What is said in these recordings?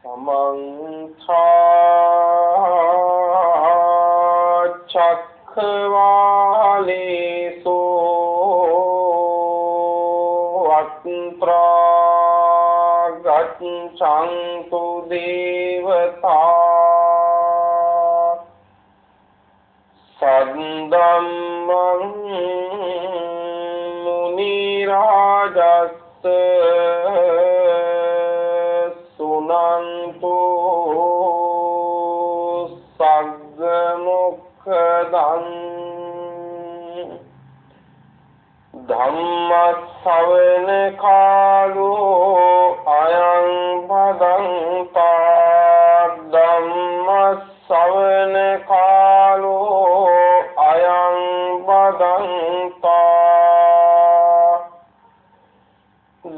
समन्त चक्रवालेषु अत्र गच्छन्तु देवता सद्दम्मं मुनिराजस्य सुनन्तु सद्मुखदं धम्मश्रवण कालो अयं भदन्ता धम्मश्रवण कालो अयं भदन्ता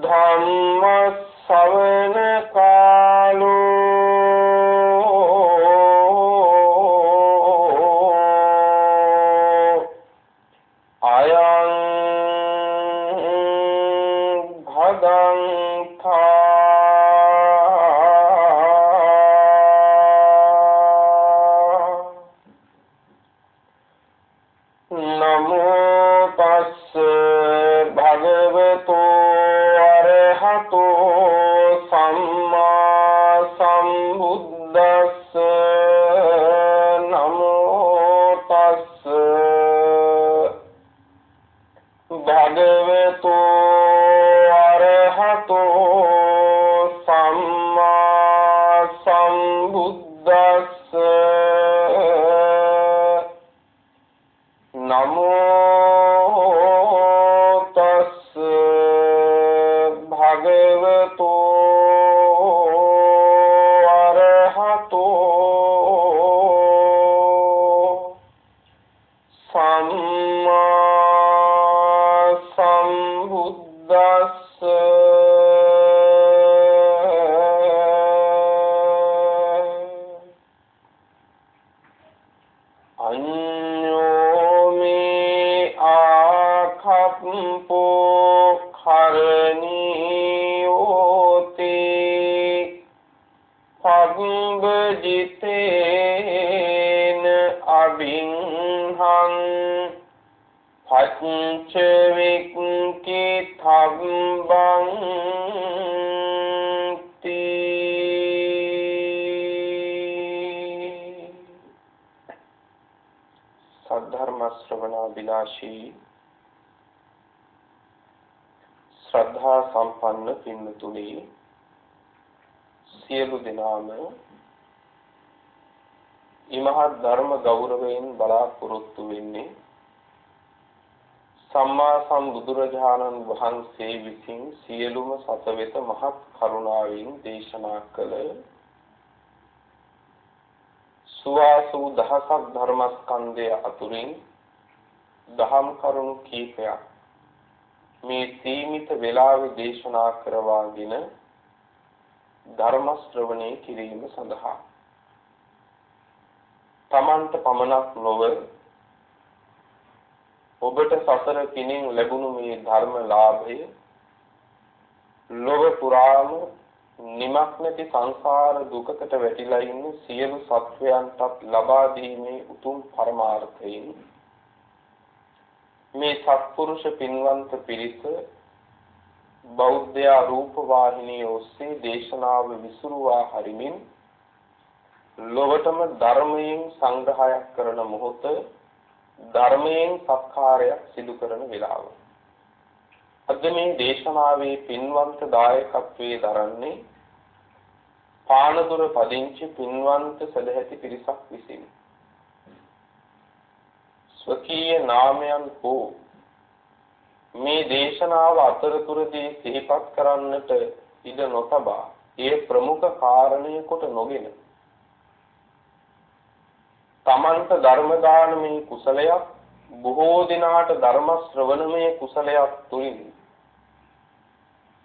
धम्मश्रवण कालो अयं भदन्ता नमो तस्से भगवतो अरहतो सम्मा सम्बुद्धस्से नमो तस्से भगवतो अरहतो सम्मा सम्बुद्धस्से नमो तस्से भगवतो अरहतो सम्मा सम्बुद्धस्से आखप्पो खरणीयोते पद्मजितेन अभिन्हं पञ्चविक्किथम्बन्ति सद्धर्म श्रवणाभिलाषी श्रद्धा संपन्न पिන්නතුනි සියලු දෙනාම ඉමහත් ධර්ම ගෞරවයෙන් බලාපොරොත්තු වෙන්නේ සම්මා සම්බුදුරජාණන් වහන්සේ විසින් සියලුම සතවෙත මහත් කරුණාවෙන් දේශනා කළ සුවාසු දහසක් ධර්මස්කන්ධය අතුරින් දහම් කරුණු කීපයක් මේ සීමිත වේලාවේ දේශනා කරවාගෙන ධර්ම ශ්‍රවණය කිරීම සඳහා තමන්ට පමණක් නොව ඔබට සසර පිනින් ලැබුණු මේ ධර්ම ලාභය ලොව පුරාම නිමක් නැති සංසාර දුකකට වැටිලා ඉන්න සියලු සත්වයන්ටත් ලබා දීමේ උතුම් පරමාර්ථයෙන් මේ සත්පුරුෂ පින්වන්ත පිරිස බෞද්ධ රූප වාහිනිය ඔස්සේ දේශනාව විසුරුවා හරිමින් ලොවටම ධර්මයෙන් සංග්‍රහයක් කරන මොහොත ධර්මයෙන් සත්කාරයක් සිදු කරන වේලාව අද මේ දේශනාවේ පින්වන්ත දායකත්වයේ දරන්නේ පානදුර පදිංචි පින්වන්ත සදැහැති පිරිසක් විසින් ස්වකීය නාමයන් හෝ මේ දේශනාව අතරතුරදී සිහිපත් කරන්නට ඉඩ නොතබා ඒ ප්‍රමුඛ කාරණය කොට නොගෙන තමන්ට ධර්ම දානමේ කුසලයක් බොහෝ දිනාට ධර්ම ශ්‍රවණමේ කුසලයක් තුලින්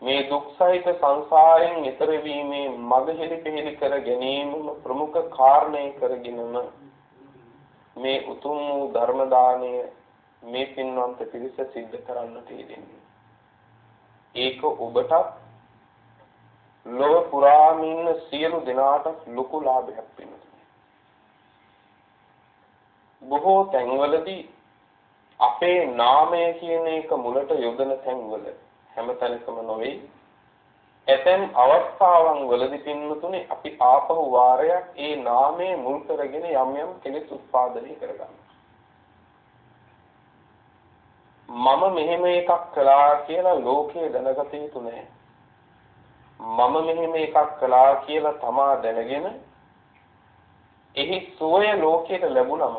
මේ දුක් සහිත සංසාරයෙන් ඈතර වීමේ මඟ හෙළිපෙහෙළි කර ගැනීමම ප්‍රමුඛ කාරණය කරගෙනම මේ උතුම් වූ ධර්ම දාණය මේ පින්වන්ත පිරිස සිද්ධ කරන්නට යෙදෙන්නේ. ඒක ඔබට ලොව පුරාම ඉන්න සියලු දෙනාට ලොකු ලාභයක් වෙනවා. බොහෝ තැන්වලදී අපේ නාමය කියන එක මුලට යොදන තැන්වල හැමතැනකම නොවේ. ඇතැම් අවස්ථාවන් වලදී පින්නතුනේ අපි ආපහු වාරයක් ඒ නාමයේ මුල් කරගෙන යම් යම් කෙලෙස් උත්පාදනය කරගන්නවා. මම මෙහෙම එකක් කළා කියලා ලෝකයේ දැනගත යුතු නැහැ. මම මෙහෙම එකක් කළා කියලා තමා දැනගෙන එහි සෝය ලෝකයට ලැබුණම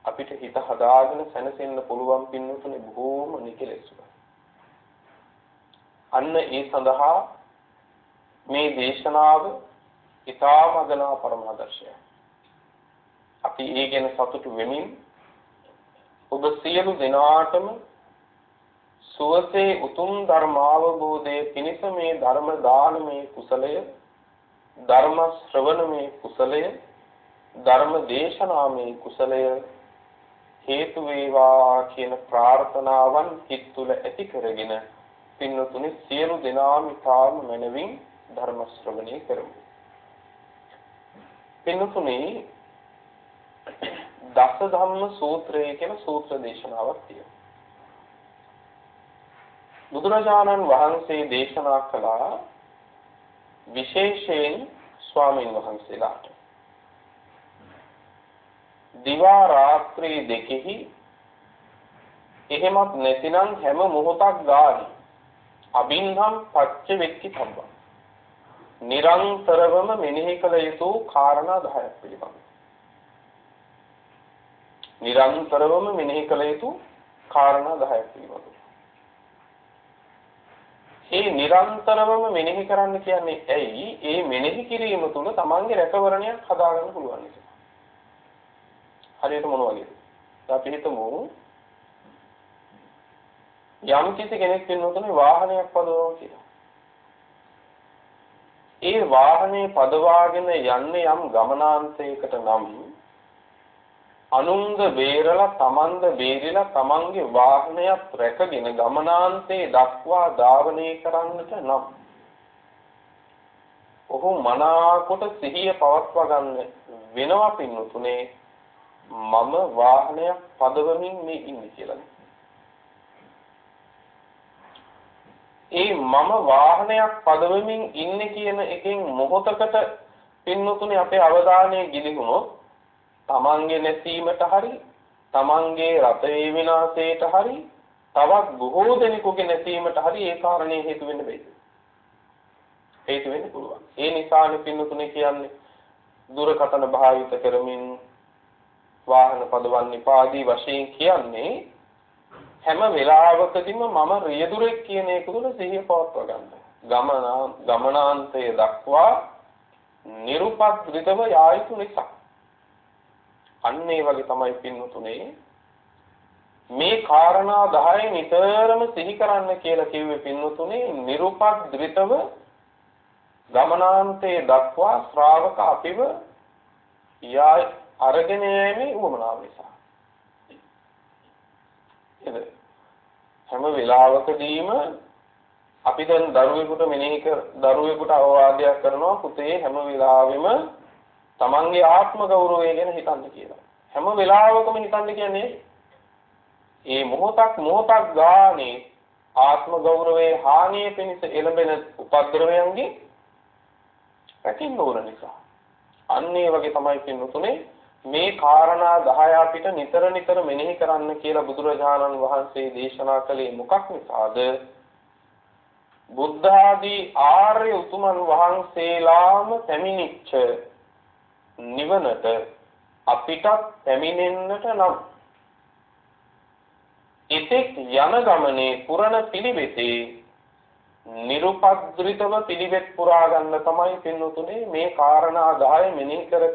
අපිට හිත හදාගෙන සැනසෙන්න පුළුවන් පින්නතුනේ බොහෝම නිකලෙසුයි. අන්න ඒ සඳහා මේ දේශනාව ඉතාම අගනා පරමාදර්ශය. අපි ඒ ගැන සතුටු වෙමින් ඔබ සියලු දෙනාටම සුවසේ උතුම් ධර්මාවබෝධයේ පිණිස මේ ධර්ම දානමේ කුසලය, ධර්ම ශ්‍රවණමේ කුසලය, ධර්ම දේශනාමේ කුසලය හේතු වේවා කියන ප්‍රාර්ථනාවන් හිත තුළ ඇති කරගෙන පින්නතුනි සියලු දෙනාම තාම මනවින් ධර්ම ශ්‍රවණය කරමු. පින්නතුනි දස ධම්ම සූත්‍රය කියන සූත්‍ර දේශනාවක් තියෙනවා. බුදුරජාණන් වහන්සේ දේශනා කළා විශේෂයෙන් ස්වාමීන් වහන්සේලාට. දිවා රාත්‍රී දෙකෙහි එහෙමත් නැතිනම් හැම මොහොතක් ගානේ අබින්හම් පච්ච වෙක්කි තබ්බා. නිරන්තරවම මෙනෙහි කළ යුතු කාරණා 10ක් පිළිබඳව. නිරන්තරවම මෙනෙහි කළ යුතු කාරණා 10ක් පිළිබඳව. මේ නිරන්තරවම මෙනෙහි කරන්න කියන්නේ ඇයි? මේ මෙනෙහි කිරීම තුළ තමන්ගේ රැකවරණයක් හදාගන්න පුළුවන් නිසා. හරියට මොන වගේද? අපි හිතමු යම් කිසි කෙනෙක් වෙනකොට වාහනයක් පදවනවා කියලා. ඒ වාහනේ පදවාගෙන යන්නේ යම් ගමනාන්තයකට නම් අනුන්ද බේරලා තමන්ද බේරිලා තමන්ගේ වාහනයත් රැකගෙන ගමනාන්තේ දක්වා ධාවනය කරන්නට නම් ඔහු මනාකොට සිහිය පවත්වා ගන්න වෙනවා පින්නතුනේ මම වාහනයක් පදවමින් මේ ඉන්නේ කියලා. ඒ මම වාහනයක් පදවමින් ඉන්නේ කියන එකෙන් මොහොතකට පින්නතුනේ අපේ අවධානය ගිලිහුණොත් තමන්ගේ නැසීමට හරි තමන්ගේ රතේ විනාශයට හරි තවත් බොහෝ දෙනෙකුගේ නැසීමට හරි ඒ කාරණේ හේතු වෙන්න බැහැ. හේතු වෙන්න පුළුවන්. ඒ නිසානේ පින්නතුනේ කියන්නේ දුරකථන භාවිත කරමින් වාහන පදවන්නේ පාදී වශයෙන් කියන්නේ හැම වෙලාවකදීම මම රියදුරෙක් කියන එක තුළ සිහිය පවත්වා ගන්න. ගමනාන්තය දක්වා නිරුපද්‍රිතව යා යුතු නිසා. අන්න ඒ වගේ තමයි පින්නතුනේ මේ කාරණා 10 නිතරම සිහි කරන්න කියලා කිව්වේ පින්නතුනේ නිරුපද්‍රිතව ගමනාන්තයේ දක්වා ශ්‍රාවක අපිව යා අරගෙන යෑමේ උවමනාව නිසා. හැම වෙලාවකදීම අපි දැන් දරුවෙකුට අවවාදයක් කරනවා පුතේ හැම වෙලාවෙම තමන්ගේ ආත්ම ගෞරවය ගැන හිතන්න කියලා. හැම වෙලාවකම හිතන්න කියන්නේ මේ මොහොතක් ගානේ ආත්ම ගෞරවයේ හානිය පිණිස එළඹෙන උපද්‍රවයන්ගේ රැකින්න ඕන නිසා. අන්න ඒ වගේ තමයි පින්නතුනේ මේ කාරණා 10 අපිට නිතර මෙනෙහි කරන්න කියලා බුදුරජාණන් වහන්සේ දේශනා කළේ මොකක් නිසාද? බුද්ධ ආදී ආර්ය උතුමන් වහන්සේලාම පැමිණිච්ච නිවනට අපිට පැමිණෙන්නට නම් ඉතෙක් යන ගමනේ පුරණ පිළිවෙතේ නිරුපද්‍රිතව පිළිවෙත් පුරා ගන්න තමයි පින්නතුනේ මේ කාරණා 10 මෙනෙහි කර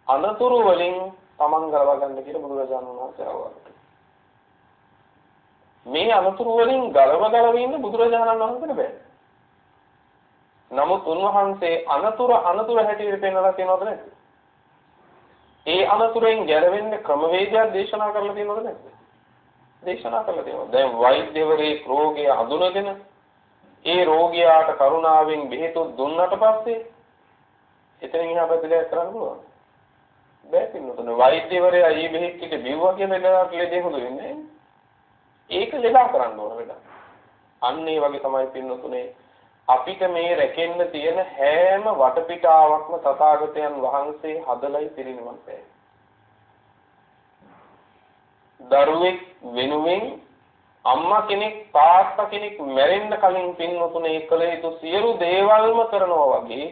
අනතුරු වලින් තමන් ගලව ගන්න කියලා බුදුරජාණන් වහන්සේ අවවාද කළා. මේ අනතුරු වලින් ගලව ඉන්න බුදුරජාණන් වහන්සේට බෑ. නමුත් උන්වහන්සේ අනතුරු හැටියට පෙන්වලා තියෙනවද නැද්ද? ඒ අනතුරෙන් ගැලවෙන්න ක්‍රමවේදයක් දේශනා කරලා තියෙනවද නැද්ද? දේශනා කරලා තියෙනවා. දැන් වෛද්‍යවරේ රෝගය හඳුනගෙන ඒ රෝගියාට කරුණාවෙන් බෙහෙත් දුන්නට පස්සේ එතනින් එහා පැත්තට කරන්න පුළුවන්. බෑ පින්නතුනේ. වෛද්‍යවරයා ඊ බෙහෙත් ටික බිව්වා කියලා එදාට ලෙඩේ හොඳ වෙන්නේ නැහැ. ඒක ලෙඩා කරන්න ඕන වැඩ. අන්න ඒ වගේ තමයි පින්නතුනේ අපිට මේ රැකෙන්න තියෙන හැම වටපිටාවක්ම තථාගතයන් වහන්සේ හදලයි පිරිනිවන් පෑවේ. දරුවෙක් වෙනුවෙන් අම්මා කෙනෙක් තාත්තා කෙනෙක් මැරෙන්න කලින් පින්නතුනේ කළ යුතු සියලු දේවල්ම කරනවා වගේ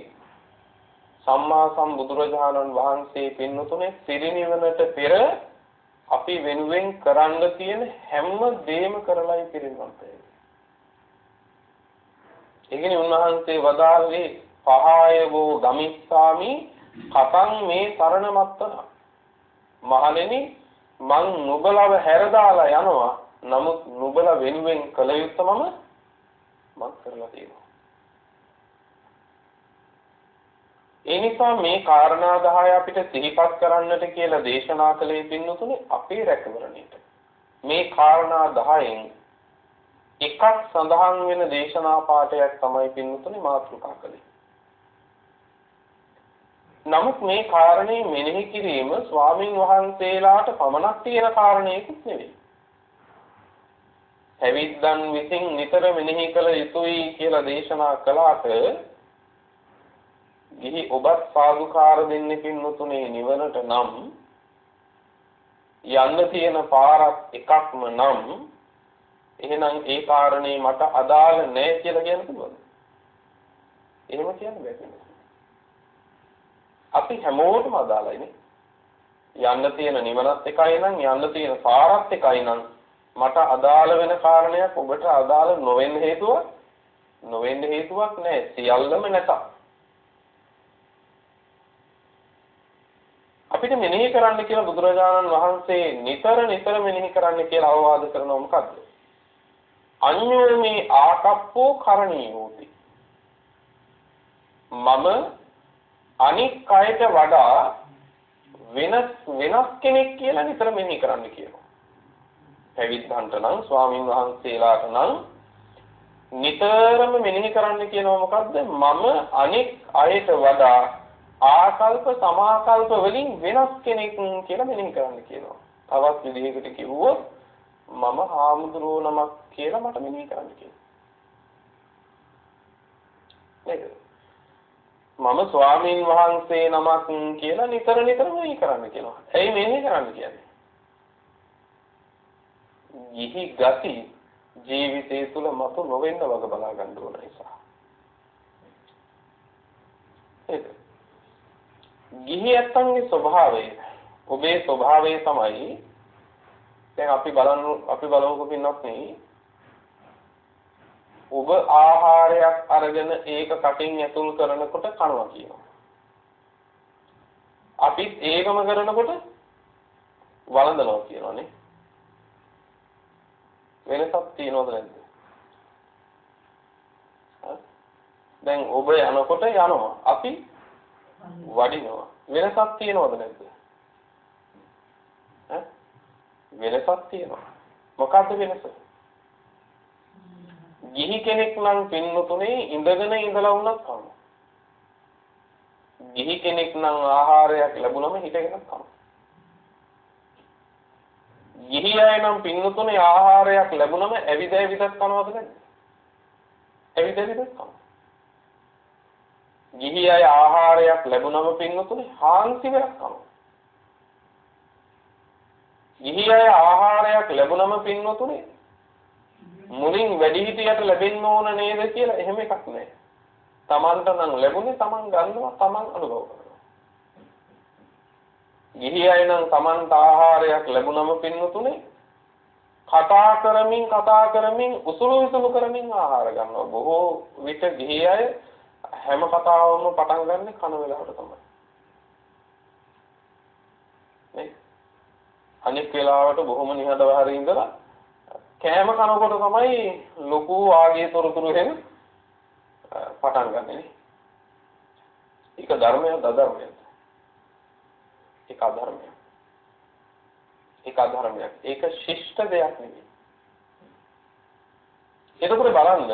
සම්මා සම්බුදුරජාණන් වහන්සේ පින්නතුනේ පිරිනිවනට පෙර අපි වෙනුවෙන් කරන්න තියෙන හැම දෙයක්ම කරලායි පිරිනිවන් පෑවේ. ඒකනේ උන්වහන්සේ වදාළේ පහයවෝ ගමිස්සාමි කතං මේ සරණ මත්තන. මහණෙනි මං නුඹලව හැරදාලා යනවා. නමුත් නුඹලා වෙනුවෙන් කළ යුත්තමම මං කරලා තියෙනවා. ඒ නිසා මේ කාරණා 10 අපිට සිහිපත් කරන්නට කියලා දේශනා කළේ පින්නතුනේ අපේ රැකවරණයට. මේ කාරණා 10න් එකක් සඳහන් වෙන දේශනා පාඩයක් තමයි පින්නතුනේ මාතෘකා කළේ. නමුත් මේ කාරණේ මෙනෙහි කිරීම ස්වාමින් වහන්සේලාට පමණක් තියෙන කාරණේකුත් නෙවෙයි. හැවිද්දන් විසින් නිතර මෙනෙහි කළ යුතුයි කියලා දේශනා කළාට ගිහි ඔබත් සාදුකාර දෙන්න පින්නතුනේ නිවනට නම් යන්න තියෙන පාරක් එකක්ම නම් එහෙනම් ඒ කාරණේ මට අදාළ නැහැ කියලා කියන්න පුළුවන්ද? එහෙම කියන්න බෑ. අපි හැමෝටම අදාළයි නේ. යන්න තියෙන නිවනත් එකයි නම් යන්න තියෙන පාරත් එකයි නම් මට අදාළ වෙන කාරණයක් ඔබට අදාළ නොවෙන්න හේතුවක් නැහැ. සියල්ලම නැත. අපිට මෙනෙහි කරන්න කියලා බුදුරජාණන් වහන්සේ නිතර මෙනෙහි කරන්න කියලා අවවාද කරනවා මොකද්ද? අඤ්ඤෝමේ ආකප්පෝ කරණීයෝති. මම අනික් අයට වඩා වෙනස් කෙනෙක් කියලා නිතර මෙනෙහි කරන්න කියනවා. පැවිද්දන්ට නම් ස්වාමින් වහන්සේලාට නම් නිතරම මෙනෙහි කරන්න කියනවා මොකද්ද? මම අනික් අයට වඩා ආකල්ප සමාකල්ප වලින් වෙනස් කෙනෙක් කියලා මෙනෙහි කරන්න කියනවා. තවත් විදිහකට කිව්වොත් මම හාමුදුරුවෝ නමක් කියලා මට මෙනෙහි කරන්න කියනවා. නේද? මම ස්වාමීන් වහන්සේ නමක් කියලා නිතර මෙනෙහි කරන්න කියනවා. ඇයි මෙනෙහි කරන්න කියන්නේ? ගිහි ගති ජීවිතය තුළ මතු නොවෙන්න වග බලා ගන්න ඕන නිසා. ඒක ගිහි ඇත්තන්ගේ ස්වභාවය ඔබේ ස්වභාවය තමයි දැන් අපි බලමුකෝ පින්නත් නේ ඔබ ආහාරයක් අරගෙන ඒක කටින් ඇතුල් කරනකොට කනවා කියනවා. අපිත් ඒකම කරනකොට වළඳනවා කියනවානේ. වෙනසක් තියනවද නැද්ද? දැන් ඔබ යනකොට යනවා. අපි වඩිනවා. වෙනසක් තියනවද නැද්ද? වෙනසක් තියෙනවා. මොකද්ද වෙනස? ගිහි කෙනෙක් නම් පින්නතුනේ ඉඳලා වුණත් කනවා. ගිහි කෙනෙක් නම් ආහාරයක් ලැබුණම හිටගෙන කනවා. ගිහි අය නම් පින්නතුනේ ආහාරයක් ලැබුණම ඇවිදත් කනවද නැද්ද? ඇවිදත් කනවා. ගිහි අය ආහාරයක් ලැබුණම පින්නතුනේ හාන්සි වෙලක් කනවා. ගිහි අය ආහාරයක් ලැබුණම පින්නතුනේ මුලින් වැඩිහිටියට ලැබෙන්න ඕන නේද කියලා එහෙම එකක් නැහැ. Tamanට නම් ලැබුණේ Taman ගන්නවා Taman අනුභව කරනවා. ගිහි අය නම් Tamanට ආහාරයක් ලැබුණම පින්නතුනේ කතා කරමින් උසුළු කරමින් ආහාර ගන්නවා. බොහෝ විට ගිහි අය හැම කතාවම පටන් ගන්න කන වෙලාවට තමයි. නේ? අනික් වෙලාවට බොහොම නිහඬව හරි ඉඳලා කෑම කනකොට තමයි ලොකු ආගේ තොරතුරු වෙන පටන් ගන්නෙ. ඒක ධර්මයක් අධර්මයක්. ඒක අධර්මයක්. ඒක ශිෂ්ට දෙයක් නෙවෙයි. එතකොට බලන්න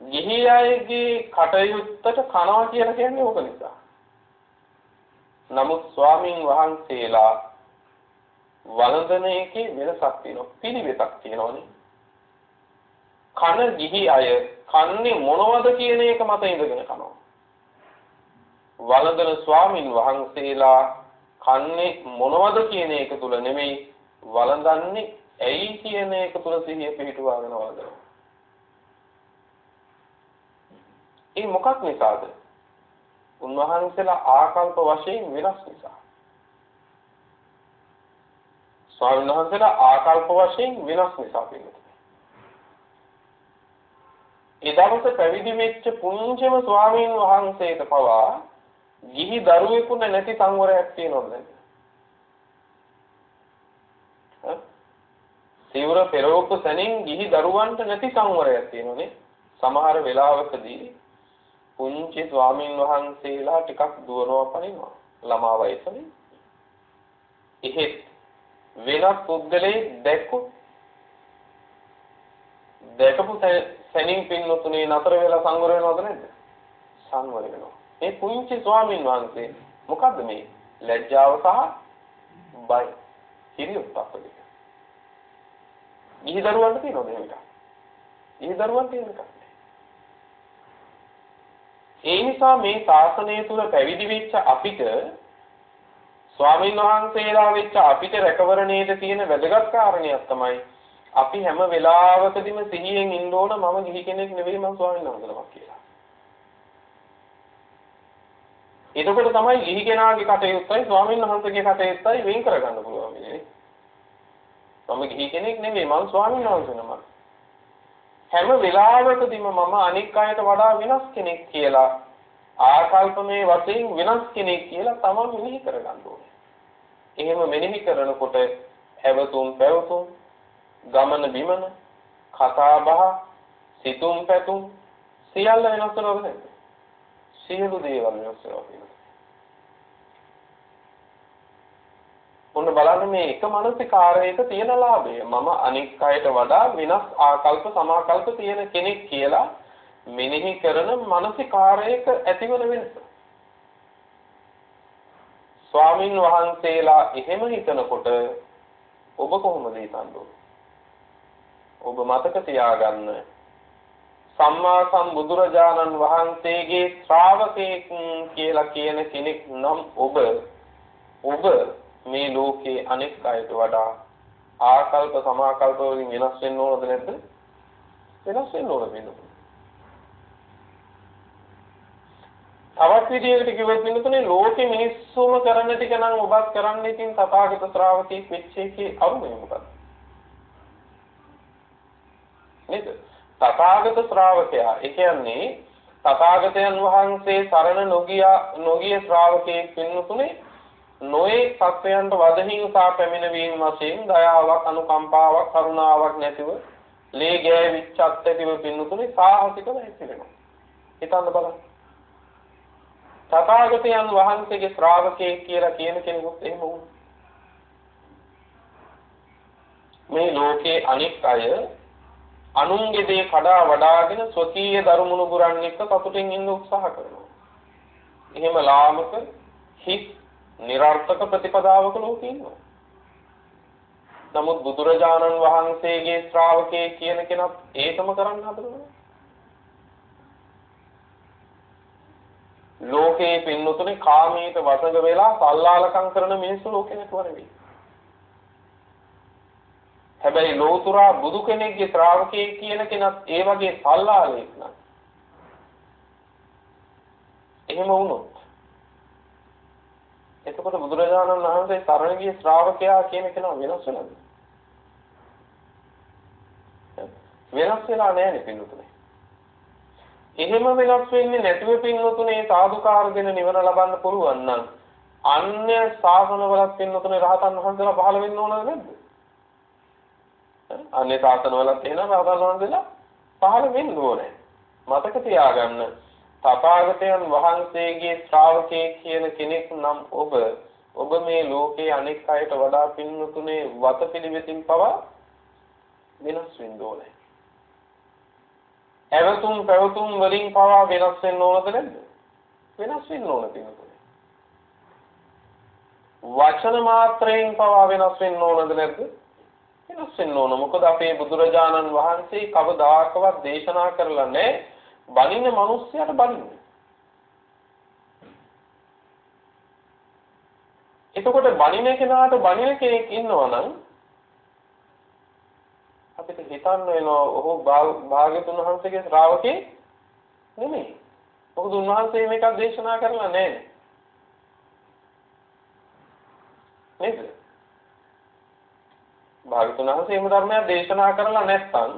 ගිහි අයගේ කටයුත්තට කනවා කියලා කියන්නේ ඕක නිසා. නමුත් ස්වාමින් වහන්සේලා වළඳන එකේ වෙනසක් තියෙනවා. පිළිවෙතක් තියෙනවානේ. කන ගිහි අය කන්නේ මොනවද කියන එක මත ඉඳගෙන කනවා. වළඳන ස්වාමින් වහන්සේලා කන්නේ මොනවද කියන එක තුල නෙමෙයි වළඳන්නේ ඇයි කියන එක තුල සිහිය පිහිටුවාගෙන වළඳනවා. ඒ මොකක් නිසාද? උන්වහන්සේලා ආකල්ප වශයෙන් වෙනස් නිසා. ස්වාමීන් වහන්සේලා ආකල්ප වශයෙන් වෙනස් නිසා පිළිගන්න. ඒ දවසේ පැවිදි වෙච්ච පුංචිම ස්වාමීන් වහන්සේට පවා ගිහි දරුවෙකුට නැති සංවරයක් තියෙනවද නැද්ද? සිවුර පෙරවපු සැනින් ගිහි දරුවන්ට නැති සංවරයක් තියෙනවනේ. සමහර වෙලාවකදී පුංචි ස්වාමීන් වහන්සේලා ටිකක් දුවනවා පනිනවා ළමා වයසනේ. එහෙත් වෙනත් පුද්ගලයෙක් දැකපු සැනින් පින්නතුනේ නතර වෙලා සංවර වෙනවද නැද්ද? සංවර වෙනවා. මේ පුංචි ස්වාමීන් වහන්සේ මොකද්ද මේ? ලැජ්ජාව සහ බය. හිරියොත්පත්. ගිහි දරුවන්ට තියෙනවද එහෙම එකක්? ගිහි දරුවන්ට තියෙන එකක්. ඒ නිසා මේ ශාසනය තුල පැවිදි වෙච්ච අපිට ස්වාමීන් වහන්සේලා වෙච්ච අපිට රැකවරණයට තියෙන වැදගත් කාරණයක් තමයි අපි හැම වෙලාවකදීම සිහියෙන් ඉන්න ඕන මම ගිහි කෙනෙක් නෙවෙයි මම ස්වාමීන් වහන්සේලා කියලා. එතකොට තමයි ගිහි කෙනාගේ කටයුත්තයි ස්වාමීන් වහන්සේගේ කටයුත්තයි වෙන් කරගන්න පුළුවන් වෙන්නේ. මම ගිහි කෙනෙක් නෙවෙයි මම ස්වාමීන් වහන්සේ නමක්. හැම වෙලාවකදීම මම අනික් අයට වඩා වෙනස් කෙනෙක් කියලා ආකල්පමේ වශයෙන් වෙනස් කෙනෙක් කියලා තමයි මෙනෙහි කරගන්න ඕනේ. එහෙම මෙනෙහි කරනකොට හැවතුම් පැවතුම් ගමන බිමන කතා බහ සිතුම් පැතුම් සියල්ල වෙනස් වෙනවද නැද්ද? සියලු දේවල් වෙනස් වෙනවා. ඔන්න බලන්න මේ එක මානසිකාරයක තියෙන ලාභය. මම අනික් අයට වඩා වෙනස් ආකල්ප සමාකල්ප තියෙන කෙනෙක් කියලා මෙනෙහි කරන මානසිකාරයක ඇතිවන වෙනස. ස්වාමින් වහන්සේලා එහෙම හිතනකොට ඔබ කොහොමද හිතන්නේ? ඔබ මතක තියාගන්න සම්මා සම්බුදුරජාණන් වහන්සේගේ ශ්‍රාවකයෙක් කියලා කියන කෙනෙක් නම් ඔබ මේ ලෝකේ අනෙක් අයට වඩා ආකල්ප සමාකල්ප වලින් වෙනස් වෙන්න ඕනද නැද්ද? වෙනස් වෙන්න ඕන වෙනවා. තවත් විදිහකට කිව්වොත් මෙන්නතුනේ ලෝකෙ මිනිස්සුම කරන ටික නම් ඔබත් කරන්න ඉතින් තථාගත ශ්‍රාවකෙක් වෙච්ච එකේ අරුමය මොකක්ද? නේද? තථාගත ශ්‍රාවකයා ඒ කියන්නේ තථාගතයන් වහන්සේ සරණ නොගිය ශ්‍රාවකයෙක් වෙනුතුනේ නොයේ සත්වයන්ට වදහිංසා පැමිණවීම වශයෙන් දයාවක් අනුකම්පාවක් කරුණාවක් නැතිව ලේ ගෑවිච්ච අත්‍යතිව පින්නතුනේ සාහසිකව හැසිරෙනවා. හිතන්න බලන්න. තථාගතයන් වහන්සේගේ ශ්‍රාවකයෙක් කියලා කියන කෙනෙකුත් එහෙම වුණා. මේ ලෝකේ අනික් අය අනුන්ගේ දේ කඩා වඩාගෙන ස්වකීය ධර්මණු පුරන් එක්ක සතුටින් ඉන්න උත්සාහ කරනවා. එහෙම ලාමක හිස් නිර්ාර්ථක ප්‍රතිපදාවක ලෝකේ ඉන්නවා. නමුත් බුදුරජාණන් වහන්සේගේ ශ්‍රාවකයෙක් කියන කෙනත් ඒකම කරන්න හදනවා. ලෝකේ පින්නතුනේ කාමයට වසඟ වෙලා සල්ලාලකම් කරන මිනිස්සු ලෝකේ නැතුව නෙවෙයි. හැබැයි ලෝතුරා බුදු කෙනෙක්ගේ ශ්‍රාවකයෙක් කියන කෙනත් ඒ වගේ සල්ලාලෙක් නක්. එහෙම වුණොත් එතකොට බුදුරජාණන් වහන්සේ සරණ ගිය ශ්‍රාවකයා කියන කෙනා වෙනස් වෙනවද? වෙනස් වෙලා නැහැ පින්නතුනේ. එහෙම වෙනස් වෙන්නේ නැතිව පින්නතුනේ සාදුකාර දෙන නිවන ලබන්න පුළුවන් නම් අන්‍ය ශාසනවලත් පින්නතුනේ රහතන් වහන්සේලා පහළ වෙන්න ඕනද නැද්ද? අන්‍ය ශාසනවලත් එහෙනම් රහතන් වහන්සේලා පහළ වෙන්න ඕනේ. මතක තියාගන්න තථාගතයන් වහන්සේගේ ශ්‍රාවකයෙක් කියන කෙනෙක් නම් ඔබ මේ ලෝකේ අනෙක් අයට වඩා පින්නතුනේ වතපිළිවෙතින් පවා වෙනස් වෙන්න ඕනේ. ඇවතුම් පැවතුම් වලින් පවා වෙනස් වෙන්න ඕනද නැද්ද? වෙනස් වෙන්න ඕන තියෙනවා. වචන මාත්‍රයෙන් පවා වෙනස් වෙන්න ඕනද නැද්ද? වෙනස් වෙන්න ඕන. මොකද අපේ බුදුරජාණන් වහන්සේ කවදාකවත් දේශනා කරලා නැහැ බණින මිනිස්සයාට බණින්න. එතකොට බණින කෙනාට බණින කෙනෙක් ඉන්නවා නම් අපිට හිතන්න වෙනවා ඔහු භාග්‍යතුන් වහන්සේගේ ශ්‍රාවකේ නෙමෙයි. මොකද උන්වහන්සේ මේක දේශනා කරලා නැහැ. නේද? භාග්‍යතුන් වහන්සේ මේ ධර්මය දේශනා කරලා නැත්නම්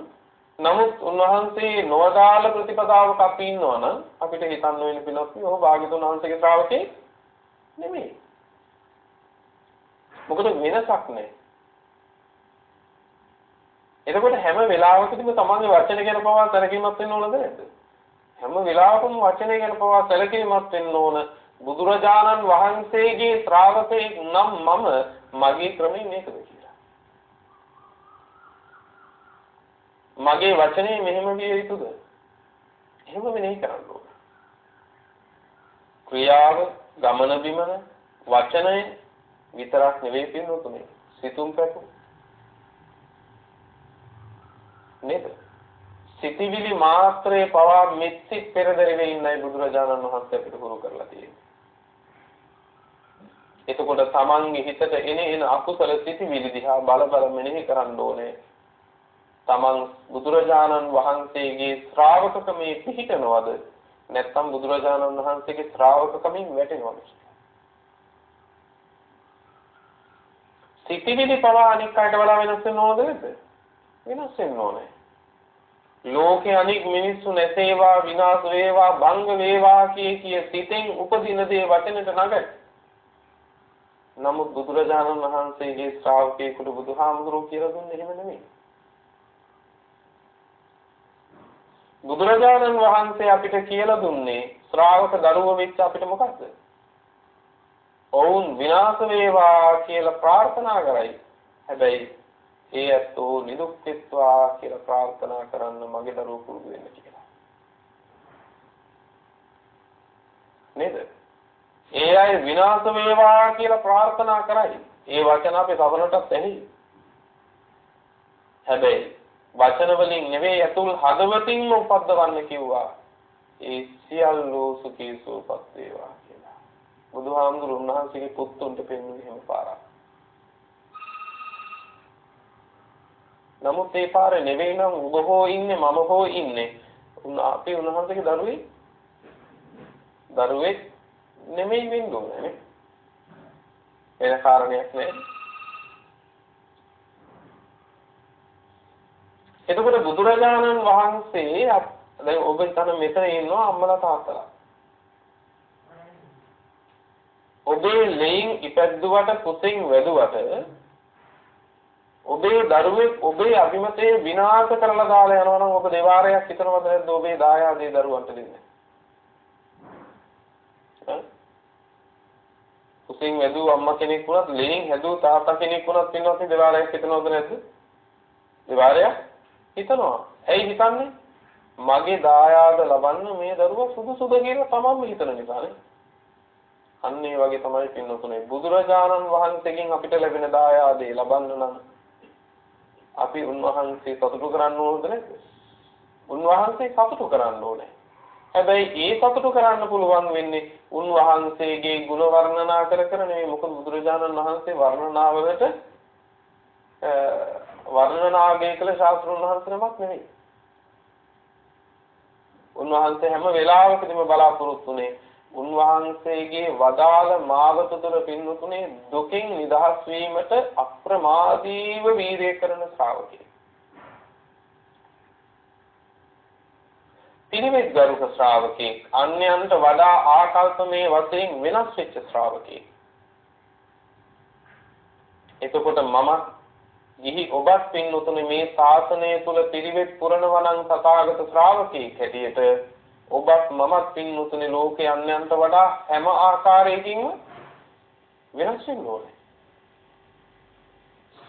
නමුත් උන්වහන්සේ නොවදාළ ප්‍රතිපදාවක අපි ඉන්නවා නම් අපිට හිතන්න වෙන පිළිවෙත් ඔහු භාග්‍යතුන් වහන්සේගේ ශ්‍රාවකේ නෙමෙයි. මොකද වෙනසක් නැහැ. එතකොට හැම වෙලාවකදීම තමන්ගේ වචන ගැන පවා සැලකිලිමත් වෙන්න ඕනද නැද්ද? හැම වෙලාවකම වචනය ගැන පවා සැලකිලිමත් වෙන්න ඕන. බුදුරජාණන් වහන්සේගේ ශ්‍රාවකෙක් නම් මම මගේ ක්‍රමය මේකද කියලා. මගේ වචනේ මෙහෙම විය යුතුද? එහෙම මෙනෙහි කරන්න ඕන. ක්‍රියාව, ගමන බිමන, වචනය විතරක් නෙවෙයි පින්නතුනේ. සිතුම් පැතුම් නේද? සිතිවිලි මාත්‍රේ පවා මෙත්සිත පෙරදරි වෙන්නයි බුදුරජාණන් වහන්සේ අපිට ගුරු කරලා තියෙන්නේ. එතකොට තමන්ගේ හිතට එන අකුසල සිතිවිලි දිහා බල බල මෙනෙහි කරන්න ඕනේ. තමන් බුදුරජාණන් වහන්සේගේ ශ්‍රාවකකමේ පිහිටනවද නැත්නම් බුදුරජාණන් වහන්සේගේ ශ්‍රාවකකමින් වැටෙනවද? සිතිවිලි පවා අනික් අයට වඩා වෙනස් වෙන්න ඕනද නැද්ද? වෙනස් වෙන්න ඕනේ. ලෝකේ අනික් මිනිස්සු නැසේවා විනාශ වේවා භංග වේවා කිය සිතෙන් උපදින දේ වචනෙට නගයි. නමුත් බුදුරජාණන් වහන්සේගේ ශ්‍රාවකයෙකුට බුදුහාමුදුරුවෝ කියලා දුන්නේ එහෙම නෙමෙයි. බුදුරජාණන් වහන්සේ අපිට කියලා දුන්නේ ශ්‍රාවක දරුවෝ වෙච්ච අපිට මොකක්ද? ඔවුන් විනාශ වේවා කියලා ප්‍රාර්ථනා කරයි. හැබැයි ඒ අතෝ නිදුක් වෙත්වා කියලා ප්‍රාර්ථනා කරන්න මගේ දරුවෝ පුරුදු වෙන්න කියලා. නේද? ඒ අය විනාශ වේවා කියලා ප්‍රාර්ථනා කරයි. ඒ වචන අපේ සබනටත් ඇහි. හැබැයි වචන වලින් නෙවෙයි අතුල් හදවතින්ම උපද්දවන්න කිව්වා. ඒ සියල්ලෝ සුඛී සෝපත් වේවා කියලා. බුදුහාමුදුරුවෝ උන්වහන්සේගේ පුතුන්ට පෙන්වන්නේ එහෙම පාරක්. නමුත් ඒ පාරේ නෙවෙයි නම් ඔබ හෝ ඉන්නේ මම හෝ ඉන්නේ. අපි උන්වහන්සේගේ දරුවෙක් නෙමෙයි වෙන්නේ නේ. වෙන කාරණයක් නෑ. එතකොට බුදුරජාණන් වහන්සේ දැන් ඔබ තන මෙතන ඉන්නවා අම්මලා තාත්තලා. ඔබේ ලෙයින් ඉපැද්දුවට කුසෙන් වැදුවට ඔබේ දරුවෙක් ඔබේ අභිමතයේ විනාශ කරලා දාලා යනවා නම් ඔබ දෙවාරයක් හිතනවද නැද්ද ඔබේ දායාදේ දරුවන්ට දෙන්නේ? කුසෙන් වැදුව අම්මා කෙනෙක් වුණත් ලෙයින් හැදුව තාත්තා කෙනෙක් වුණත් පින්වත් දෙවාරයක් හිතනවද නැද්ද? දෙවාරයක් හිතනවා. ඇයි හිතන්නේ? මගේ දායාද ලබන්න මේ දරුවා සුදුසුද කියලා තමන්ම හිතන නිසානේ. අන්න ඒ වගේ තමයි පින්නතුනේ බුදුරජාණන් වහන්සේගෙන් අපිට ලැබෙන දායාදේ ලබන්න නම් අපි උන්වහන්සේ සතුටු කරන්න ඕනද නැද්ද? උන්වහන්සේ සතුටු කරන්න ඕනේ. හැබැයි ඒ සතුටු කරන්න පුළුවන් වෙන්නේ උන්වහන්සේගේ ගුණ වර්ණනා කර නෙවෙයි. මොකද බුදුරජාණන් වහන්සේ වර්ණනාවලට වර්ණනාගේ කළ ශාස්ත්‍රඥ වහන්සේනමක් නෙවෙයි. උන්වහන්සේ හැම වෙලාවකදීම බලාපොරොත්තු වෙන්නේ උන්වහන්සේගේ වදාළ මාවත තුළ පින්වතුනේ දුකින් නිදහස් වීමට අප්‍රමාදීව වීර්ය කරන ශ්‍රාවකයෙක්. පිරිවෙත් ගරුක ශ්‍රාවකයෙක්, අන්‍යයන්ට වඩා ආකල්පමය වශයෙන් වෙනස් වෙච්ච ශ්‍රාවකයෙක්. එතකොට මම ගිහි ඔබත් පින්වතුනේ මේ ශාසනය තුළ පිරිවෙත් පුරනවා නම් තථාගත ශ්‍රාවකයෙක් හැටියට ඔබත් මමත් පින්වතුනි ලෝකේ අන්‍යයන්ට වඩා හැම ආකාරයකින්ම වෙනස් වෙන්න ඕනේ.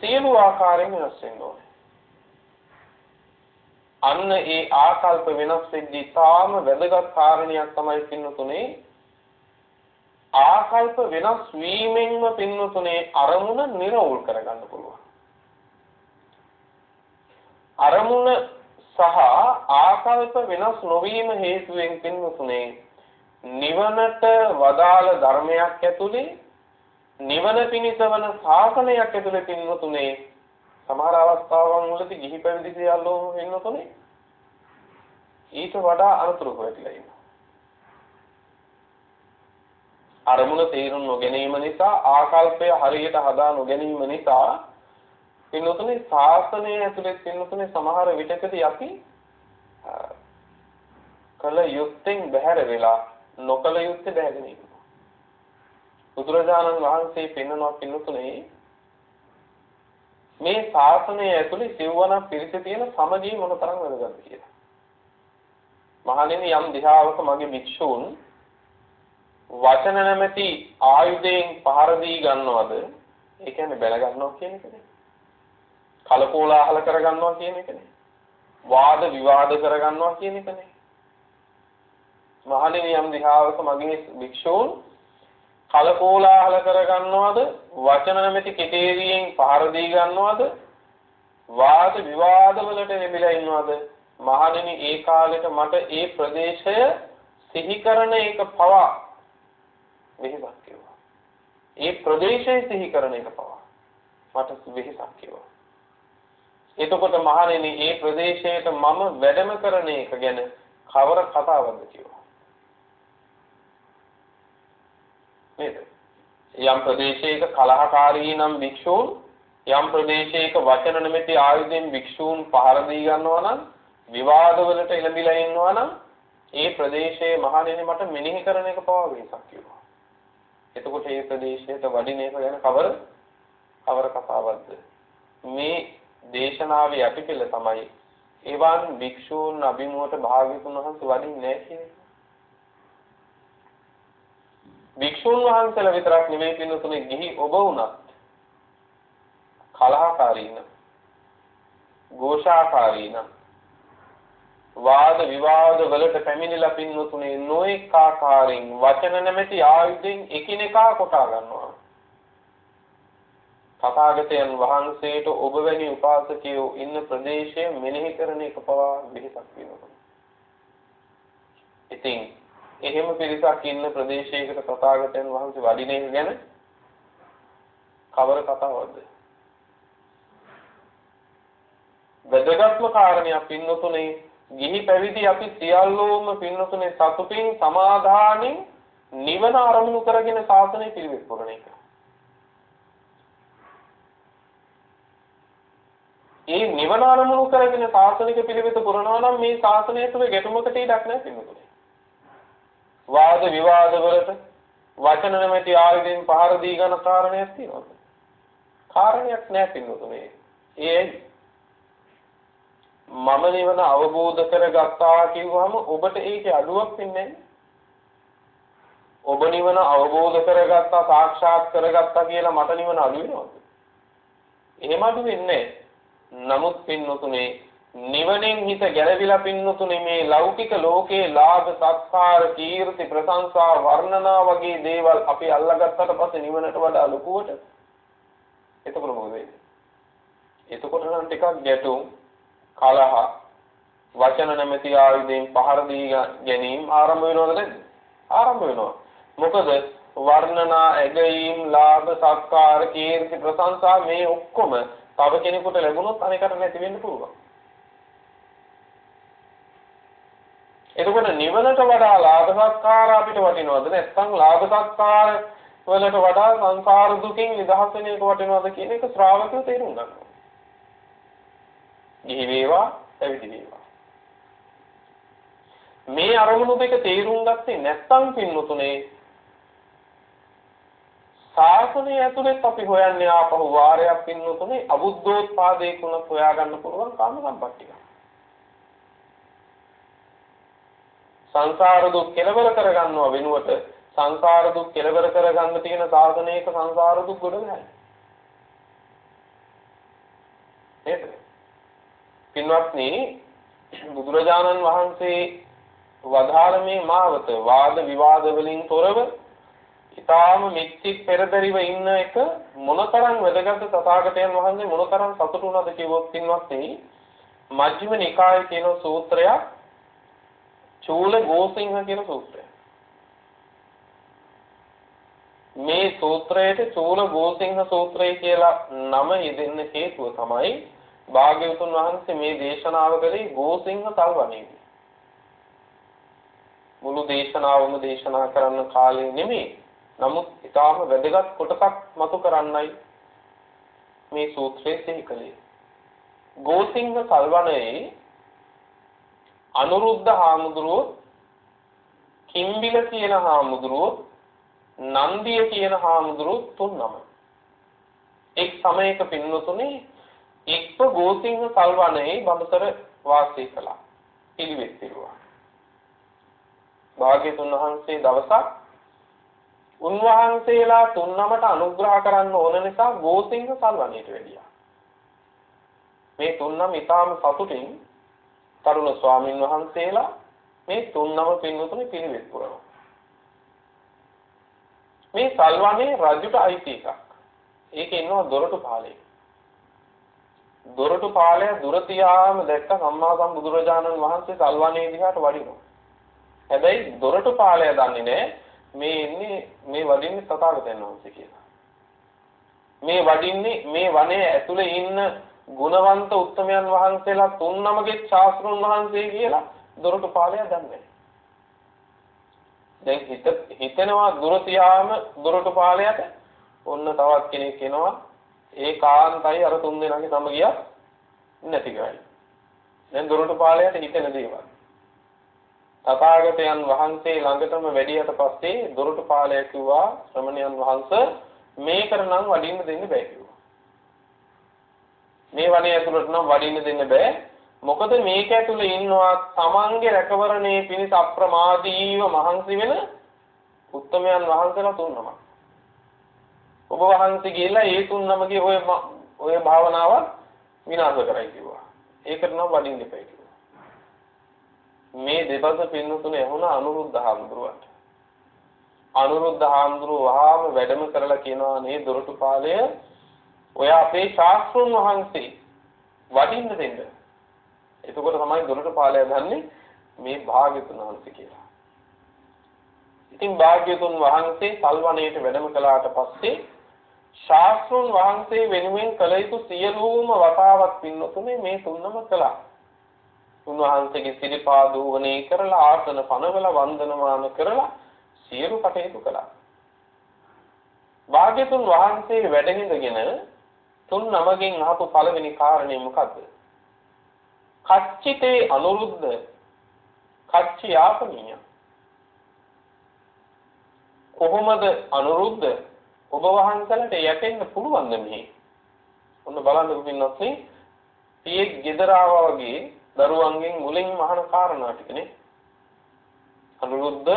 සියලු ආකාරයෙන් වෙනස් වෙන්න ඕනේ. අන්න ඒ ආකල්ප වෙනස් වෙද්දී තාම වැදගත් කාරණයක් තමයි පින්නතුනේ ආකල්ප වෙනස් වීමෙන්ම පින්නතුනේ අරමුණ නිරවුල් කරගන්න පුළුවන්. අරමුණ සහ ආකල්ප වෙනස් නොවීම හේතුවෙන් පින්නතුනේ නිවනට වදාළ ධර්මයක් ඇතුලේ නිවන පිණිස වන ශාසනයක් ඇතුලේ පින්නතුනේ සමහර අවස්ථාවන් වලදී ගිහි පැවිදි සියල්ලෝම පින්නතුනේ ඊට වඩා අනුතුරුක වෙట్లా ඉන්නවා. අරමුණ තේරුම් නොගැනීම නිසා ආකල්පය හරියට හදා නොගැනීම නිසා පින්නතුනේ ශාසනය ඇතුලේ පින්නතුනේ සමහර විටකදී අපි කල යුක්තෙන් බැහැර වෙලා නොකල යුත්තේ බැහැගෙන ඉන්නවා. බුදුරජාණන් වහන්සේ පෙන්වනවා පින්නතුනේ මේ ශාසනය ඇතුලේ සිව්වන පිරිස තියෙන සමගිය මොනතරම් වැදගත්ද කියලා. මහණෙනි යම් දිහාවක මගේ භික්ෂූන් වචන නැමැති ආයුධයෙන් පහර දී ගන්නවද? ඒ කියන්නේ බැල ගන්නවා කියන එකනේ. කලකෝලාහල කර ගන්නවා කියන එකනේ. වාද විවාද කර ගන්නවා කියන එකනේ. මහණෙනි යම් දිහාවක මගේ භික්ෂූන් කලකෝලාහල කර ගන්නවද? වචන නැමැති කෙටේරියෙන් පහර දී ගන්නවද? වාද විවාද වලට ලැබිලා ඉන්නවද? මහණෙනි ඒ කාලෙට මට ඒ ප්‍රදේශය සිහි කරන එක පවා වෙහසක් කිව්වා. ඒ ප්‍රදේශය සිහි කරන එක පවා මට වෙහසක් කිව්වා. එතකොට මහණෙනි ඒ ප්‍රදේශයට මම වැඩම කරන එක ගැන කවර කතාවක්ද කිව්වා. නේද? යම් ප්‍රදේශයක කලහකාරී නම් භික්ෂූන් යම් ප්‍රදේශයක වචන නැමැති ආයුධයෙන් භික්ෂූන් පහර දී ගන්නවා නම් විවාද වලට එළඹිලා ඉන්නවා නම් ඒ ප්‍රදේශයේ මහණෙනි මට මෙනෙහි කරන එක පවා වෙහසක් කිව්වා. එතකොට මේ ප්‍රදේශයට වඩින එක ගැන කවර කතාවක්ද? මේ දේශනාවේ යටිපෙළ තමයි එවන් භික්ෂූන් අභිමුවට භාග්‍යතුන් වහන්සේ වඩින්නේ නැහැ කියන එක. භික්ෂූන් වහන්සේලා විතරක් නෙවෙයි පින්නතුනේ ගිහි ඔබ වුණත් කලහකාරී නම් ഘോഷාකාරී නම් වාද විවාද වලට පැමිණිලා පින්නතුනේ නොඑක ආකාරයෙන් වචන නැමැති ආයුධයෙන් එකිනෙකා කොටා ගන්නවා. තථාගතයන් වහන්සේට ඔබ වැනි උපාසකයෝ ඉන්න ප්‍රදේශය මෙනෙහි කරන එක පවා වෙහසක් වෙනවා. ඉතින් එහෙම පිරිසක් ඉන්න ප්‍රදේශයකට තථාගතයන් වහන්සේ වඩින එක ගැන කවර කතාවක්ද? වැදගත්ම කාරණයක් පින්නතුනේ ගිහි පැවිදි අපි සියල්ලෝම පින්නතුනේ සතුටින් සමාදානෙන් නිවන අරමුණු කරගෙන ශාසනය පිළිවෙත් පුරන එක. ඒ නිවන අරමුණු කරගෙන ශාසනික පිළිවෙත පුරනවා නම් මේ ශාසනය තුළ ගැටුමකට ඉඩක් නැහැ පින්නතුනේ. වාද විවාද වලට වචන නැමැති ආයුධයෙන් පහර දී ගන්න කාරණයක් තියෙනවද? කාරණයක් නැහැ පින්නතුනේ. ඒයි මම නිවන අවබෝධ කරගත්තා කිව්වම ඔබට ඒකේ අඩුවක් වෙන්නේ නැහැ. ඔබ නිවන අවබෝධ කරගත්තා සාක්ෂාත් කරගත්තා කියලා මට නිවන අඩු වෙනවද? එහෙම අඩු වෙන්නේ නැහැ. නමුත් පින්නතුනේ නිවනෙන් හිත ගැලවිලා පින්නතුනේ මේ ලෞකික ලෝකයේ ලාභ සත්කාර කීර්ති ප්‍රශංසා වර්ණනා වගේ දේවල් අපි අල්ලගත්තට පස්සේ නිවනට වඩා ලොකුවට එතකොට මොකද වෙන්නේ? එතකොට නම් ටිකක් ගැටුම් කලහ වචන නැමැති ආයුධයෙන් පහර දී ගැනීම ආරම්භ වෙනවද නැද්ද? ආරම්භ වෙනවා. මොකද වර්ණනා ඇගීම් ලාභ සත්කාර කීර්ති ප්‍රශංසා මේ ඔක්කොම තව කෙනෙකුට ලැබුණොත් අනෙකට නැති වෙන්න පුළුවන්. එතකොට නිවනට වඩා ලාභ සත්කාර අපිට වටිනවද නැත්නම් ලාභ සත්කාර වලට වඩා සංසාර දුකින් නිදහස් වෙන එක වටිනවද කියන එක ශ්‍රාවකයෝ තේරුම් ගන්නවා. ගිහි වේවා පැවිදි වේවා. මේ අරමුණු දෙක තේරුම් ගත්තේ නැත්නම් පින්නතුනේ ශාසනය ඇතුළේ අපි හොයන්නේ ආපහු වාරයක් පින්නතුනේ අබුද්ධෝත්පාදේ කුණ හොයාගන්න පුළුවන් කාම සම්පත්තිය. සංසාර දුක් කෙලවර කරගන්නවා වෙනුවට සංසාර දුක් කෙලවර කරගන්න තියෙන සාධනයක සංසාර දුක් ගොඩ නැහැ. නේද? පින්වත්නි බුදුරජාණන් වහන්සේ වදාළ මේ මාවත වාද විවාද වලින් තොරව ඊටාම මිත්‍තික් පෙරදරිව ඉන්න එක මොනතරම් වැදගත් තථාගතයන් වහන්සේ මොනතරම් සතුටු වුණාද කියවොත් පින්වත්නි මජ්ක්‍ධිම නිකායේ කියන සූත්‍රයක් චූල ගෝසිංහ කියන සූත්‍රය. මේ සූත්‍රයට චූල ගෝසිංහ සූත්‍රය කියලා නම යෙදෙන්න හේතුව තමයි භාග්‍යවතුන් වහන්සේ මේ දේශනාව කළේ ගෝසිංහ තල්වණේදී. මුළු දේශනාවම දේශනා කරන්න කාලේ නෙමෙයි. නමුත් ඊටාම වැදගත් කොටසක් මතු කරන්නයි මේ සූත්‍රයේ සිහි කළේ. ගෝසිංහ තල්වණේ අනුරුද්ධ හාමුදුරුවෝ, කිම්බිල කියන හාමුදුරුවෝ, නන්දිය කියන හාමුදුරුවෝ තුන්නම එක් සමයක පින්නතුනේ එක්ව ගෝසිංහ තල්වණේ බඹසර වාසය කළා. පිළිවෙත් පිරුවා. භාග්‍යවතුන් වහන්සේ දවසක් උන්වහන්සේලා තුන්නමට අනුග්‍රහ කරන්න ඕන නිසා ගෝසිංහ තල්වණේට වැඩියා. මේ තුන්නම ඊටාම සතුටින් තරුණ ස්වාමින් වහන්සේලා මේ තුන්නම පින්වතුනි පිළිවෙත් පුරනවා. මේ තල්වණේ රජුට අයිති එකක්. ඒකේ ඉන්නවා දොරටු පාලේ. දොරටු පාලය දුර තියාම දැක්ක සම්මා සම්බුදුරජාණන් වහන්සේ තල්වණේ දිහාට වඩිනවා. හැබැයි දොරටු පාලය දන්නේ නැහැ මේ ඉන්නේ මේ වඩින්නේ තථාගතයන් වහන්සේ කියලා. මේ වඩින්නේ මේ වනයේ ඇතුලේ ඉන්න ගුණවන්ත උත්තමයන් වහන්සේලා තුන්නමගේ ශාස්ත්‍රුන් වහන්සේ කියලා දොරටු පාලය දන්නේ. දැන් හිතනවා දුර තියාම දොරටු පාලයට ඔන්න තවත් කෙනෙක් එනවා ඒකාන්තයි අර තුන් දෙනාගේ සමගිය නැති කරයි. දැන් දොරටු පාලයට හිතෙන දේවල්. තථාගතයන් වහන්සේ ළඟටම වැඩියට පස්සේ දොරටු පාලය කිව්වා ශ්‍රමණයන් වහන්සේ මේකට නම් වඩින්න දෙන්න බෑ කිව්වා. මේ වනයේ ඇතුළට නම් වඩින්න දෙන්න බෑ. මොකද මේක ඇතුළේ ඉන්නවා තමන්ගේ රැකවරණේ පිණිස අප්‍රමාදීව මහන්සි වෙන උත්තමයන් වහන්සේලා තුන්නම. ඔබ වහන්සේ ගිහලා ඒ තුන්නමගේ ඔය භාවනාව විනාශ කරයි කිව්වා. ඒකට නම් වඩින්න එපා කිව්වා. මේ දෙපස පින්නතුනේ වුණ අනුරුද්ධ හාමුදුරුවන්ට. අනුරුද්ධ හාමුදුරුවෝ වහාම වැඩම කරලා කියනවා නේ දොරටු පාලය ඔය අපේ ශාස්ත්‍රුන් වහන්සේ වඩින්න දෙන්න. එතකොට තමයි දොරටු පාලය දන්නේ මේ භාග්‍යතුන් වහන්සේ කියලා. ඉතින් භාග්‍යතුන් වහන්සේ තල්වණේට වැඩම කළාට පස්සේ ශාස්ත්‍රුන් වහන්සේ වෙනුවෙන් කළ යුතු සියලුම වතාවත් පින්නතුනේ මේ තුන්නම කළා. උන්වහන්සේගේ සිරිපා දූවනේ කරලා ආසන පනවලා වන්දනමාන කරලා සියලු කටයුතු කළා. භාග්‍යතුන් වහන්සේ වැඩහිඳගෙන තුන් නමකින් අහපු පළවෙනි කාරණේ මොකද්ද? කච්චිතේ අනුරුද්ධ කච්චි යාපනීය. කොහොමද අනුරුද්ධ ඔබ වහන්සේලාට යැපෙන්න පුළුවන්ද මෙහි? ඔන්න බලන්නකො පින්නත් නේ. පියෙක් ගෙදර ආවා වගේ දරුවන්ගෙන් මුලින් මහාන කාරණා ටිකනේ. අනුරුද්ධ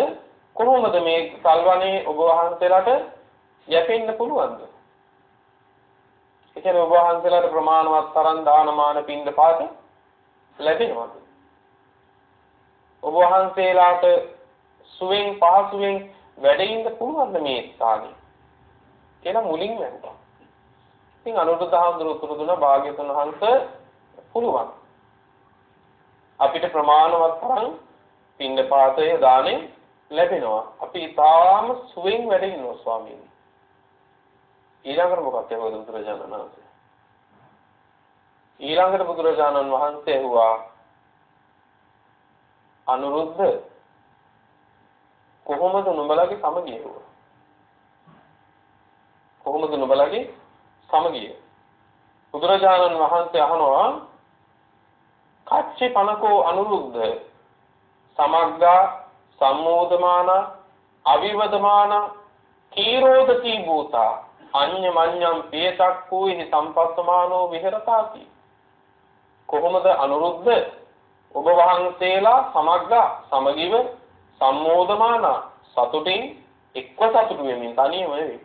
කොහොමද මේ තල්වණේ ඔබ වහන්සේලාට යැපෙන්න පුළුවන්ද? ඒ කියන්නේ ඔබ වහන්සේලාට ප්‍රමාණවත් තරම් දානමාන පින්ඩපාත ලැබෙනවද? ඔබ වහන්සේලාට සුවෙන් පහසුවෙන් වැඩ ඉන්න පුළුවන්ද මේ ස්ථානේ? කියලා මුලින් වැහුවා. ඉතින් අනුරුද්ධ හාමුදුරුවෝ උත්තර දුන්නා භාග්‍යවතුන් වහන්සේ පුළුවන්. අපිට ප්‍රමාණවත් තරම් පින්ඩපාතය දානේ ලැබෙනවා. අපි තාම සුවෙන් වැඩ ඉන්නවා ස්වාමීනි. ඊළඟට මොකක්ද ඒ බුදුරජාණන් වහන්සේ? ඊළඟට බුදුරජාණන් වහන්සේ ඇහුවා අනුරුද්ධ කොහොමද නුඹලගේ සමගිය? කොහොමද නුඹලගේ සමගිය? බුදුරජාණන් වහන්සේ අහනවා කච්චි පනකෝ අනුරුද්ධ සමග්ගා සම්මෝදමාන අවිවදමාන කීරෝදති භූතා අඤ්ඤ මඤ්ඤම් පියසක්ඛූහි සම්පස්සමානෝ විහෙරතාති. කොහොමද අනුරුද්ධ ඔබ වහන්සේලා සමග්ගා සමගිව සම්මෝදමාන සතුටින් එක්ව සතුටු වෙමින් තනියම නෙවෙයි.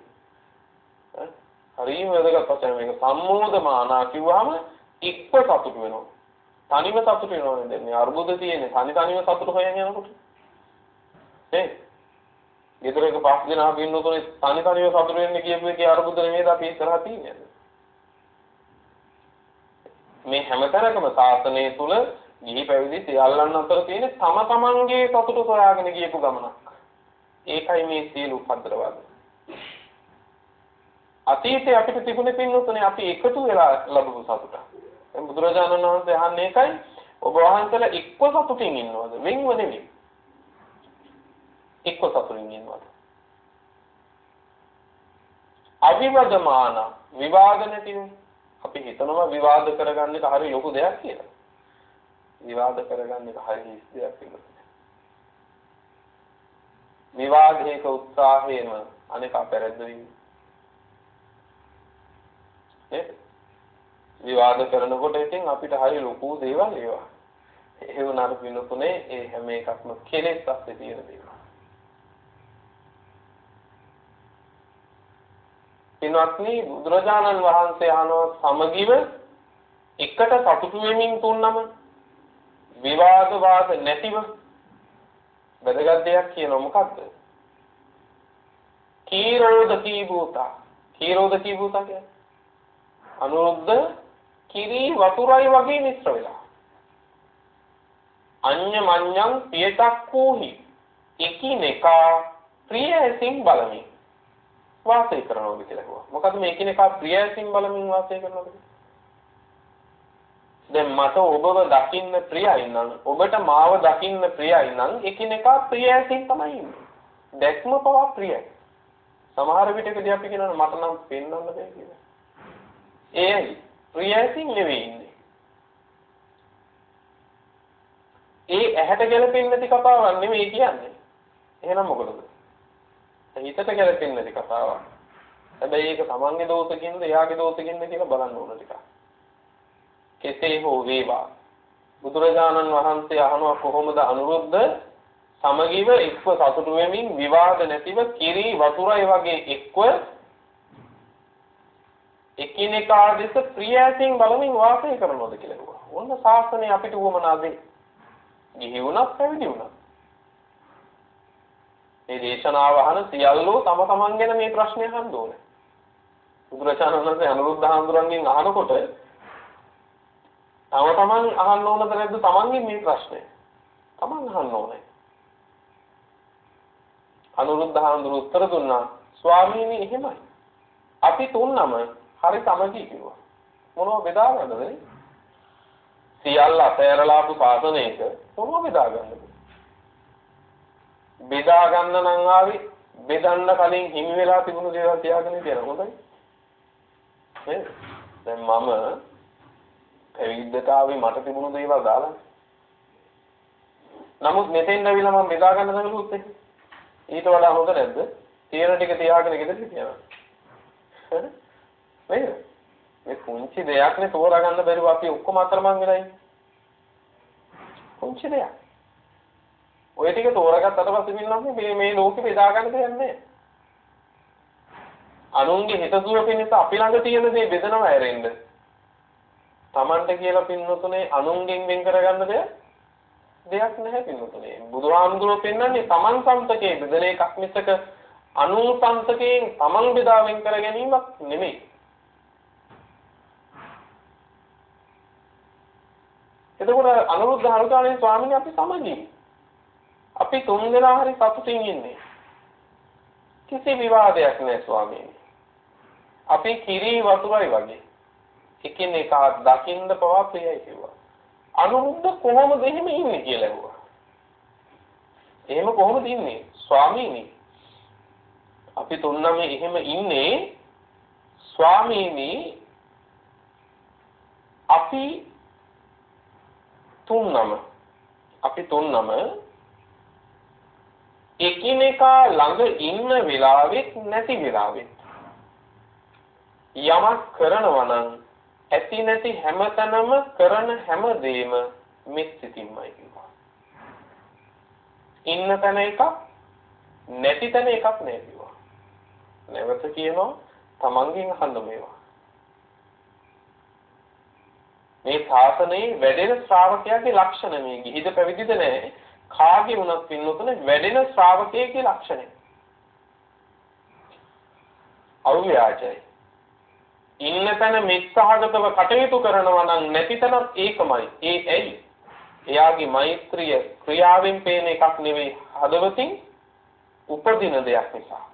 හරිම වැදගත් වචන මේක. සම්මෝදමාන කිව්වම එක්ව සතුටු වෙනවා. තනිව සතුට වෙනවනේ දැන් මේ අර්බුද තියෙන්නේ තනිව සතුට හොයන් යනකොට. නේ? ඊතරක පස් දෙනා පින්නතුනේ තනිව සතුට වෙන්න කියපු එකේ අර්බුද නෙමෙයිද අපි ඉස්සරහ තියෙන්නේ. මේ හැමතැනකම සාසනය තුල ගිහි පැවිදි සියල්ලන් අතර තියෙන තම තමන්ගේ සතුට සොයාගෙන ගියපු ගමනක්. ඒකයි මේ සීල උපද්දරවාද. අතීතයේ අපිට තිබුණේ පින්නතුනේ අපි එකතු වෙලා ලැබුණු සතුට. දැන් බුදුරජාණන් වහන්සේ අහන්නේ ඒකයි ඔබ වහන්සේලා එක්ව සතුටින් ඉන්නවද? වෙන්ව නෙමෙයි. එක්ව සතුටින් ඉන්නවද? අවිවදමාන විවාද නැතිනේ. අපි හිතනවා විවාද කරගන්න එක හරි ලොකු දෙයක් කියලා. විවාද කරගන්න එක හරි හිස් දෙයක් කියලා. විවාදයක උත්සාහයෙන් අනේක පෙරද්දවි. විවාද කරනකොට ඉතින් අපිට හරි ලොකු දේවල් ඒවා. ඒ වුණාට පින්නතුනේ ඒ හැම එකක්ම කෙලෙස් අස්සේ තියෙන දේවල්. පින්වත්නි බුදුරජාණන් වහන්සේ අහනවා සමගිව එකට සතුටු වෙමින් තුන්නම විවාද නැතිව වැදගත් දෙයක් කියනවා මොකක්ද? කීරෝධකී භූතා. කීරෝධකී භූතා කියන්නේ අනුරුද්ධ කිරි වතුරයි වගේ මිශ්‍ර වෙලා. අඤ්ඤ මඤ්ඤං පියතක්කෝහි එකිනෙකා ප්‍රියසින් බලමින් වාසය කරනවා කියලා කිව්වා. මොකද මේ එකිනෙකා ප්‍රියසින් බලමින් වාසය කරනවාද? දැන් මට ඔබව දකින්න ප්‍රියයි නම් ඔබට මාව දකින්න ප්‍රියයි නම් එකිනෙකා ප්‍රියසින් තමයි ඉන්නේ. දැක්ම පවා ප්‍රියයි. සමහර විටකදී අපි කියනවා මට නම් පෙන්වන්න බෑ කියලා. ඒයි ප්‍රියසින් නෙවෙයි ඉන්නේ. ඒ ඇහැට ගැලපෙන්නේ නැති කතාවක් නෙවෙයි කියන්නේ. එහෙනම් මොකටද? හිතට ගැලපෙන්නේ නැති කතාවක්. හැබැයි ඒක තමන්ගේ දෝෂකින්ද එයාගේ දෝෂකින්ද කියලා බලන්න ඕන ටිකක්. කෙසේ හෝ වේවා බුදුරජාණන් වහන්සේ අහනවා කොහොමද අනුරුද්ධ සමගිව එක්ව සතුටු වෙමින් විවාද නැතිව කිරි වතුරයි වගේ එක්ව එකිනෙකා දෙස ප්‍රියසින් බලමින් වාසය කරනවද කියලා කිව්වා. ඔන්න ශාසනය අපිට උවමනා දෙයි. ගිහි වුණත් පැවිදි වුණත්. මේ දේශනාව අහන සියල්ලෝ තම තමන් ගැන මේ ප්‍රශ්නේ අහන්න ඕනේ. බුදුරජාණන් වහන්සේ අනුරුද්ධ හාමුදුරන්ගෙන් අහනකොට තම තමන් අහන්න ඕනද නැද්ද තමන්ගෙන් මේ ප්‍රශ්නේ? තමන් අහන්න ඕනේ. අනුරුද්ධ හාමුදුරුවෝ උත්තර දුන්නා ස්වාමීනි එහෙමයි. අපි තුන්නම හරි සමගී කිව්වා. මොනව බෙදාගන්නද? සියල්ල අතහැරලාපු ශාසනයක මොනව බෙදාගන්නද? බෙදා ගන්න නම් ආවේ බෙදන්න කලින් හිමි වෙලා තිබුණු දේවල් තියාගෙන ඉතින් හොඳයි. නේද? දැන් මම පැවිද්දට ආවේ මට තිබුණු දේවල් දාලා. නමුත් මෙතෙන් ඇවිල්ලා මම බෙදා ගන්න දඟලුවොත් ඊට වඩා හොඳ නැද්ද? තියෙන ටික තියාගෙන ගෙදර හිටියනවා. නේද? මේ පුංචි දෙයක්නේ තෝරා ගන්න බැරුව අපි ඔක්කොම අතරමං වෙලා ඉන්නේ. පුංචි දෙයක්. ඔය ටික තෝරාගත්තට පස්සේ මිනිස්සු මේ ලෝකෙ බෙදා ගන්න දෙයක් නැහැ. අනුන්ගේ හිතසුව පිණිස අපි ළඟ තියෙන දේ බෙදනවා ඇරෙන්න. Tamante කියලා පින්නතුනේ අනුන්ගෙන් වෙන් කරගන්න දෙයක් නැහැ පින්නතුනේ. බුදුහාමුදුරුවෝ පෙන්නන්නේ Taman සම්තකේ බෙදෙන එකක් මිසක අනුන් සම්තකයෙන් Taman බෙදා වෙන් කර ගැනීමක් නෙමෙයි. එතකොට අනුරුද්ධ හරුකාණේ ස්වාමීන් අපි සමගියි. අපි තුන් දෙනා හරි සතුටින් ඉන්නේ. කිසි විවාදයක් නැහැ ස්වාමීනි. අපි කිරි වතුරයි වගේ. එකිනෙකා දකින්න පවා ප්‍රියයි කිව්වා. අනුරුද්ධ කොහොමද එහෙම ඉන්නේ කියලා ඇහුවා. එහෙම කොහොමද ඉන්නේ? ස්වාමීනි. අපි තුන්නම එහෙම ඉන්නේ ස්වාමීනි. අපි තුන්නම එකිනෙකා ළඟ ඉන්න වෙලාවෙත් නැති වෙලාවෙත් යමක් කරනවා නම් ඇති නැති හැමතැනම කරන හැමදේම මෙත්සිතින්මයි කියනවා. ඉන්න තැන එකක් නැති තැන එකක් නෑ කියනවා. නැවත කියනවා තමන්ගෙන් අහන්න මේවා. මේ ශාසනයේ වැඩෙන ශ්‍රාවකයාගේ ලක්ෂණ මේ ගිහිද පැවිදිද නැහැ. කාගේ වුණත් පින්නතුනේ වැඩෙන ශ්‍රාවකයේ ලක්ෂණය. අව්‍යාජයි. ඉන්න තැන මිත්‍යාගතව කටයුතු කරනවා නම් නැති තැනත් ඒකමයි. ඒ ඇයි? එයාගේ මෛත්‍රිය ක්‍රියාවෙන් පේන එකක් නෙවෙයි හදවතින් උපදින දෙයක් නිසා.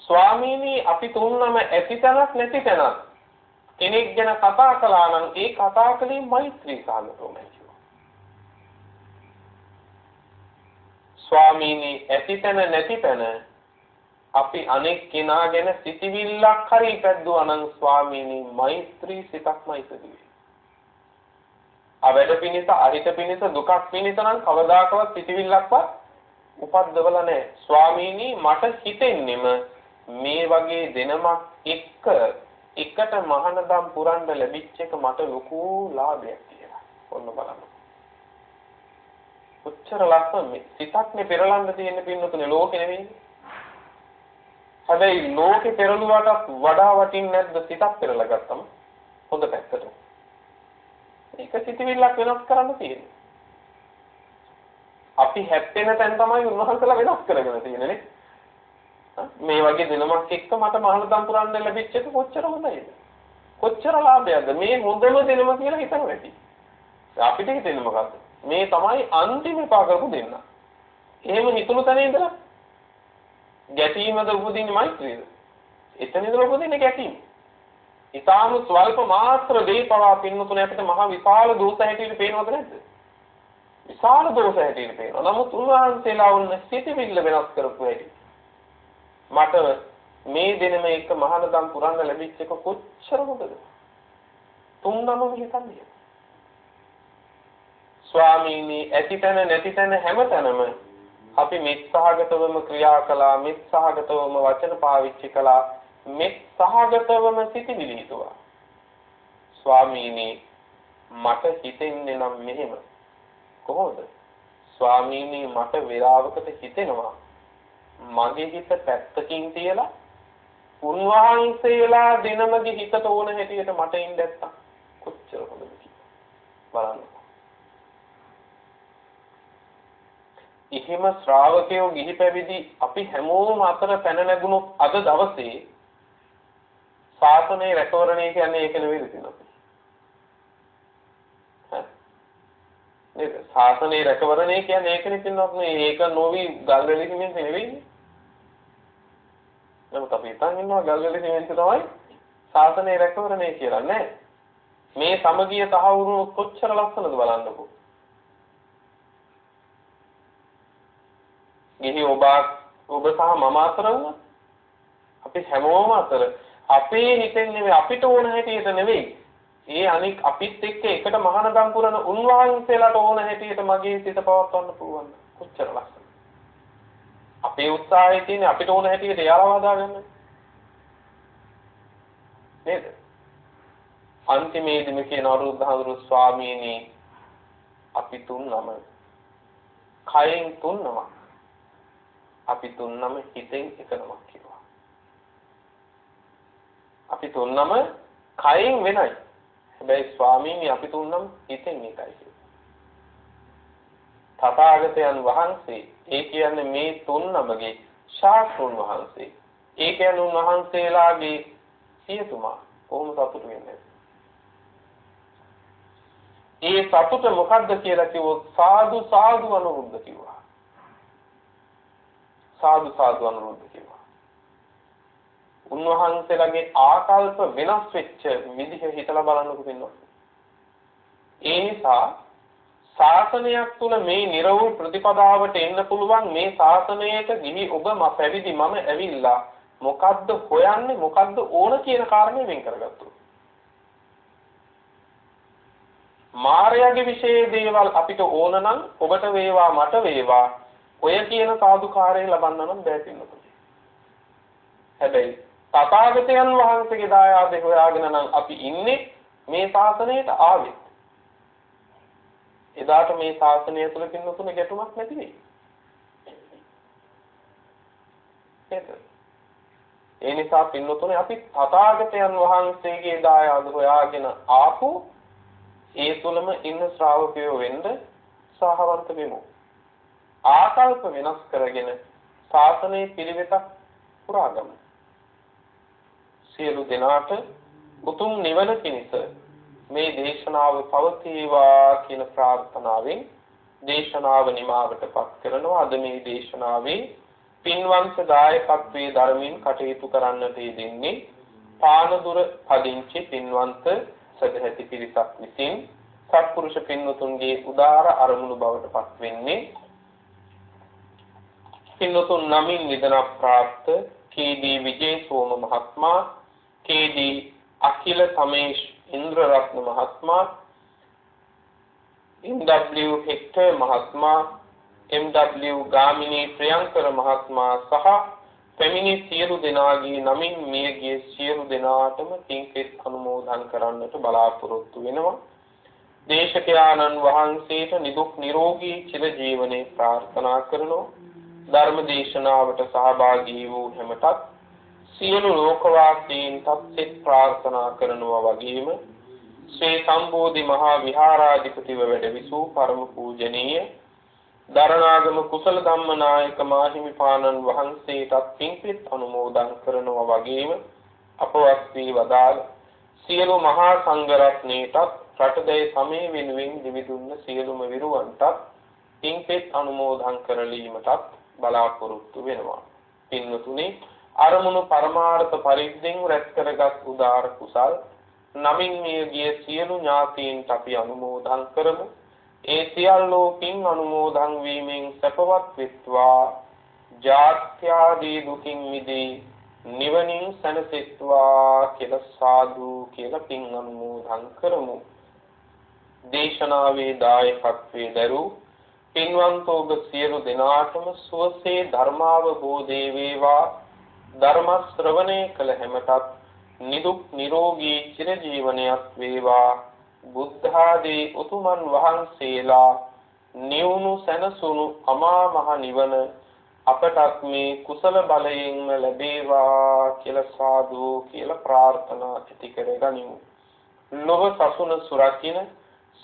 ස්වාමීනි අපි තුන්නම ඇති තැනක් නැති තැනක් කෙනෙක් ගැන කතා කළා නම් ඒ කතා කලේ මෛත්‍රී සාගතවමයි කියනවා. ස්වාමීනි ඇති තැන නැති තැන අපි අනෙක් කෙනා ගැන සිතිවිල්ලක් හරි පැද්දුවා නම් ස්වාමීනි මෛත්‍රී සිතක්මයි ඉපදුවේ. අවැඩ පිණිස අහිත පිණිස දුකක් පිණිස නම් කවදාකවත් සිතිවිල්ලක්වත් උපද්දවලා නැහැ. ස්වාමීනි මට හිතෙන්නෙම මේ වගේ දෙනමක් එකට මහානදම් පුරන්න ලැබිච්ච එක මට ලොකු ලාභයක් කියලා. ඔන්න බලන්න. කොච්චර ලස්සන සිතක්නේ පෙරලන්න තියෙන පින්නතුනේ ලෝකේ නෙවෙයි. හැබැයි ලෝකේ පෙරළුවාට වඩා වටින්නේ නැද්ද සිතක් පෙරලා ගත්තම? හොඳ පැත්තට. ඒක සිතිවිල්ලක් වෙනස් කරන්න තියෙන්නේ. අපි හැප්පෙන තැන තමයි උන්වහන්සේලා වෙනස් කරගෙන තියෙන්නේ නේ. මේ වගේ දිනමක් එක්ක මට මහානදම් පුරන්න ලැබිච්ච එක කොච්චර හොඳයිද? කොච්චර ලාභයක්ද? මේ හොඳම දිනම කියලා හිතන වැඩි. අපිට හිතෙන්නේ මොකද්ද? මේ තමයි අන්තිම පා කරපු දෙන්න. එහෙම හිතුණු තැන ඉඳලා ගැටීමද උපදින්නේ මෛත්‍රියද? එතන ඉඳලා උපදින්නේ ගැටීම. ඊටාම ස්වල්ප මාත්‍ර දෙය පවා පින්නතුනේ අපිට මහ විශාල දෝෂ හැටියට පේනවද නැද්ද? විශාල දෝෂ හැටියට පේනවා. නමුත් උන්වහන්සේලා වුණ සිතිවිල්ල වෙනස් කරපු හැටි මට මේ දිනෙම එක මහානදම් පුරන්න ලැබිච්ච එක කොච්චර හොඳද? තුන්නම හිතන්නේ. ස්වාමීනි ඇතිතන නැතිතන හැමතැනම අපි මිත්‍යාගතවම ක්‍රියා කළා, මිත්‍යාගතවම වචන පාවිච්චි කළා, මිත්‍යාගතවම සිටිවිලි හිතුවා. ස්වාමීනි මට හිතෙන්නේ නම් මෙහෙම. කොහොමද? ස්වාමීනි මට වේලාවකට හිතෙනවා මගේ හිත පැත්තකින් තියලා උන්වහන්සේලා දිනමගේ හිතට ඕන හැටියට මට ඉන්න නැත්තම් කොච්චර හොඳද කියලා බලන්න. ඉහිම ශ්‍රාවකයෝ ගිහි පැවිදි අපි හැමෝම අතර පැන නැගුණොත් අද දවසේ ශාසනයේ රැකවරණය කියන්නේ ඒක නෙවෙයි තියෙනවා. නේද? ශාසනයේ රැකවරණය කියන්නේ ඒකනේ තියෙනවා. මේක නොවි ගල්වැලි හිමින් නෙවෙයි. නමුත් අපි හිතන් ඉන්නවා ගල්වැලි හිමින් තමයි ශාසනයේ රැකවරණය කියලා නෑ. මේ සමගිය තහවුරු කොච්චර ලස්සනද බලන්නකෝ. ගිහි ඔබ සහ මම අතර වුණා අපි හැමෝම අතර අපේ හිතෙන් නෙවෙයි අපිට ඕන හැටියට නෙවෙයි ඒ අනික් අපිත් එක්ක එකට මහානදම් පුරන උන්වහන්සේලාට ඕන හැටියට මගේ සිත පවත්වන්න පුළුවන් කොච්චර ලස්සනද අපේ උත්සාහය තියෙන්නේ අපිට ඕන හැටියට යාලව හදාගන්න නේද අන්තිමේදී මේ කියන අරුද්ධහඳුරු ස්වාමීනි අපි තුන්නම කයෙන් තුන්නම අපි තුන්නම හිතෙන් එකනමක් කියනවා. අපි තුන්නම කයෙන් වෙනයි. හැබැයි ස්වාමීනි අපි තුන්නම හිතෙන් එකයි කියනවා. තථාගතයන් වහන්සේ ඒ කියන්නේ මේ තුන්නමගේ ශාස්ත්‍රඥ වහන්සේ. ඒ කියන්නේ උන්වහන්සේලාගේ සියතුමා කොහොම සතුටු වෙන්නේ? ඒ සතුට මොකද්ද කියලා කිව්වොත් සාදු සාදු අනුරුද්ධ කිව්වා. සාදු සාදු අනුරුද්ධ කිව්වා. උන්වහන්සේලාගේ ආකල්ප වෙනස් වෙච්ච විදිහ හිතලා බලන්නකෝ පින්නවා. ඒ නිසා ශාසනයක් තුළ මේ නිර්වෘ ප්‍රතිපදාවට එන්න පුළුවන් මේ ශාසනයට ගිහි ඔබ පැවිදි මම ඇවිල්ලා මොකද්ද හොයන්නේ මොකද්ද ඕන කියන කාරණේ වෙන් කරගත්තා. මායාවේ විශේෂ දේවල් අපිට ඕන නම් ඔබට වේවා මට වේවා ඔය කියන සාදුකාරය ලබන්න නම් බෑ පින්නතුනි. හැබැයි තථාගතයන් වහන්සේගේ දායාදේ හොයාගෙන නම් අපි ඉන්නේ මේ ශාසනයට ආවේ. එදාට මේ ශාසනය තුළ පින්නතුනි ගැටුමක් නැති වෙයි. ඒ නිසා පින්නතුනේ අපි තථාගතයන් වහන්සේගේ දායාද හොයාගෙන ආපු ඒ තුලම ඉන්න ශ්‍රාවකයෝ වෙන්න සහවන්ත වෙමු. ආකල්ප වෙනස් කරගෙන ශාසනයේ පිළිවෙතක් පුරාගමු. සියලු දෙනාට උතුම් නිවන පිණිස මේ දේශනාව පවතිවා කියන ප්‍රාර්ථනාවෙන් දේශනාව නිමාවටපත් කරනවා. අද මේ දේශනාවේ පින්වන්ත දායකත්වයේ ධර්මයෙන් කටයුතු කරන්නට යෙදෙන්නේ පානදුර පදිංචි පින්වන්ත සදැහැති පිරිසක් විසින් සත්පුරුෂ පින්වතුන්ගේ උදාර අරමුණු බවට පත් වෙන්නේ පින්වතුන් නමින් නිදන ප්‍රාප්ත කේ.ඩී. විජේසෝම මහත්මයා, කේ.ඩී. අකිල තමේෂ් ඉන්ද්‍රරත්න මහත්මයා, එම්.ඩබ්ලිව්. හෙක්ටර් මහත්මයා, එම්.ඩබ්ලිව්. ගාමිණී ප්‍රියංකර මහත්මයා සහ පැමිණි සියලු දෙනාගේ නමින් මියගිය සියලු දෙනාටම පින්කෙත් අනුමෝදන් කරන්නට බලාපොරොත්තු වෙනවා. දේශකයාණන් වහන්සේට නිදුක් නිරෝගී චිරජීවනයේ ප්‍රාර්ථනා කරනවා. ධර්ම දේශනාවට සහභාගී වූ හැමතත් සියලු ලෝකවාසීන්ටත් සිත ප්‍රාර්ථනා කරනවා වගේම ශ්‍රී සම්බෝධි මහා විහාරාධිපතිව වැඩ විසූ පරම පූජනීය දරණාගම කුසල ධම්මනායක මාහිමිපාණන් වහන්සේටත් පින්පෙත් අනුමෝදන් කරනවා වගේම අපවත් වී වදාළ සියලු මහා සංඝ රත්නයටත් රටදේ සමය වෙනුවෙන් දිවිදුන්න සියලුම විරුවන්ටත් පින්පෙත් අනුමෝදන් කරලීමටත් බලාපොරොත්තු වෙනවා. පින්වතුනි, අරමුණු පරමාර්ථ පරිද්දෙන් රැස් කරගත් උදාර කුසල් නමින් මියගිය සියලු ඥාතීන්ට අපි අනුමෝදන් කරමු. ඒ සියල්ලෝ පින් අනුමෝදන් වීමෙන් සැපවත් වෙත්වා, ජාත්‍යාදී දුකින් මිදී නිවනින් සැනසෙත්වා කියලා සාදු කියලා පින් අනුමෝදන් කරමු. දේශනාවේ දායකත්වයේ දරූ පින්වන්ත ඔබ සියලු දෙනාටම සුවසේ ධර්මාවබෝධේ වේවා. ධර්ම ශ්‍රවණය කළ හැමතත් නිදුක් නිරෝගී චිරජීවනයක් වේවා. බුද්ධ ආදී උතුමන් වහන්සේලා නිවුණු සැනසුණු අමා මහ නිවන අපටත් මේ කුසල බලයෙන්ම ලැබේවා කියලා සාදු කියලා ප්‍රාර්ථනා ඇති කරගනිමු. ලොව සසුන සුරකින්න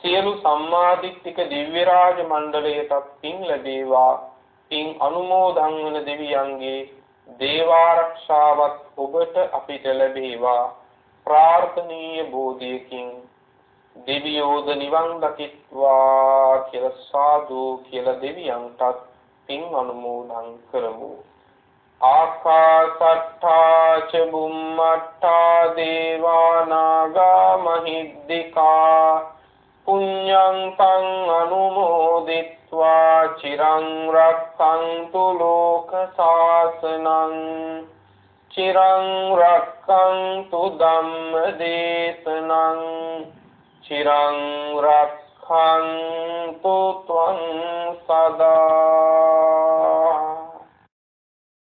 සියලු සම්මාදිට්ඨික දිව්‍ය රාජ මණ්ඩලයට පින් ලැබේවා. පින් අනුමෝදන් වන දෙවියන්ගේ දේවාරක්ෂාවත් ඔබට අපිට ලැබේවා. ප්‍රාර්ථනීය බෝධියකින් දෙවියෝද නිවන් දකිත්වා කියලා සාදු කියලා දෙවියන්ටත් පින් අනුමෝදන් කරමු. ආකාසට්ඨා ච බුම්මට්ඨා දේවා නාග මහිද්దికා පුඤ්ඤං තං අනුමෝදිත්වා චිරං රක්ඛන්තු ලෝක සාසනං චිරං රක්ඛන්තු ධම්ම දේශනං චිරං රක්ඛන්තු ත්වං සදා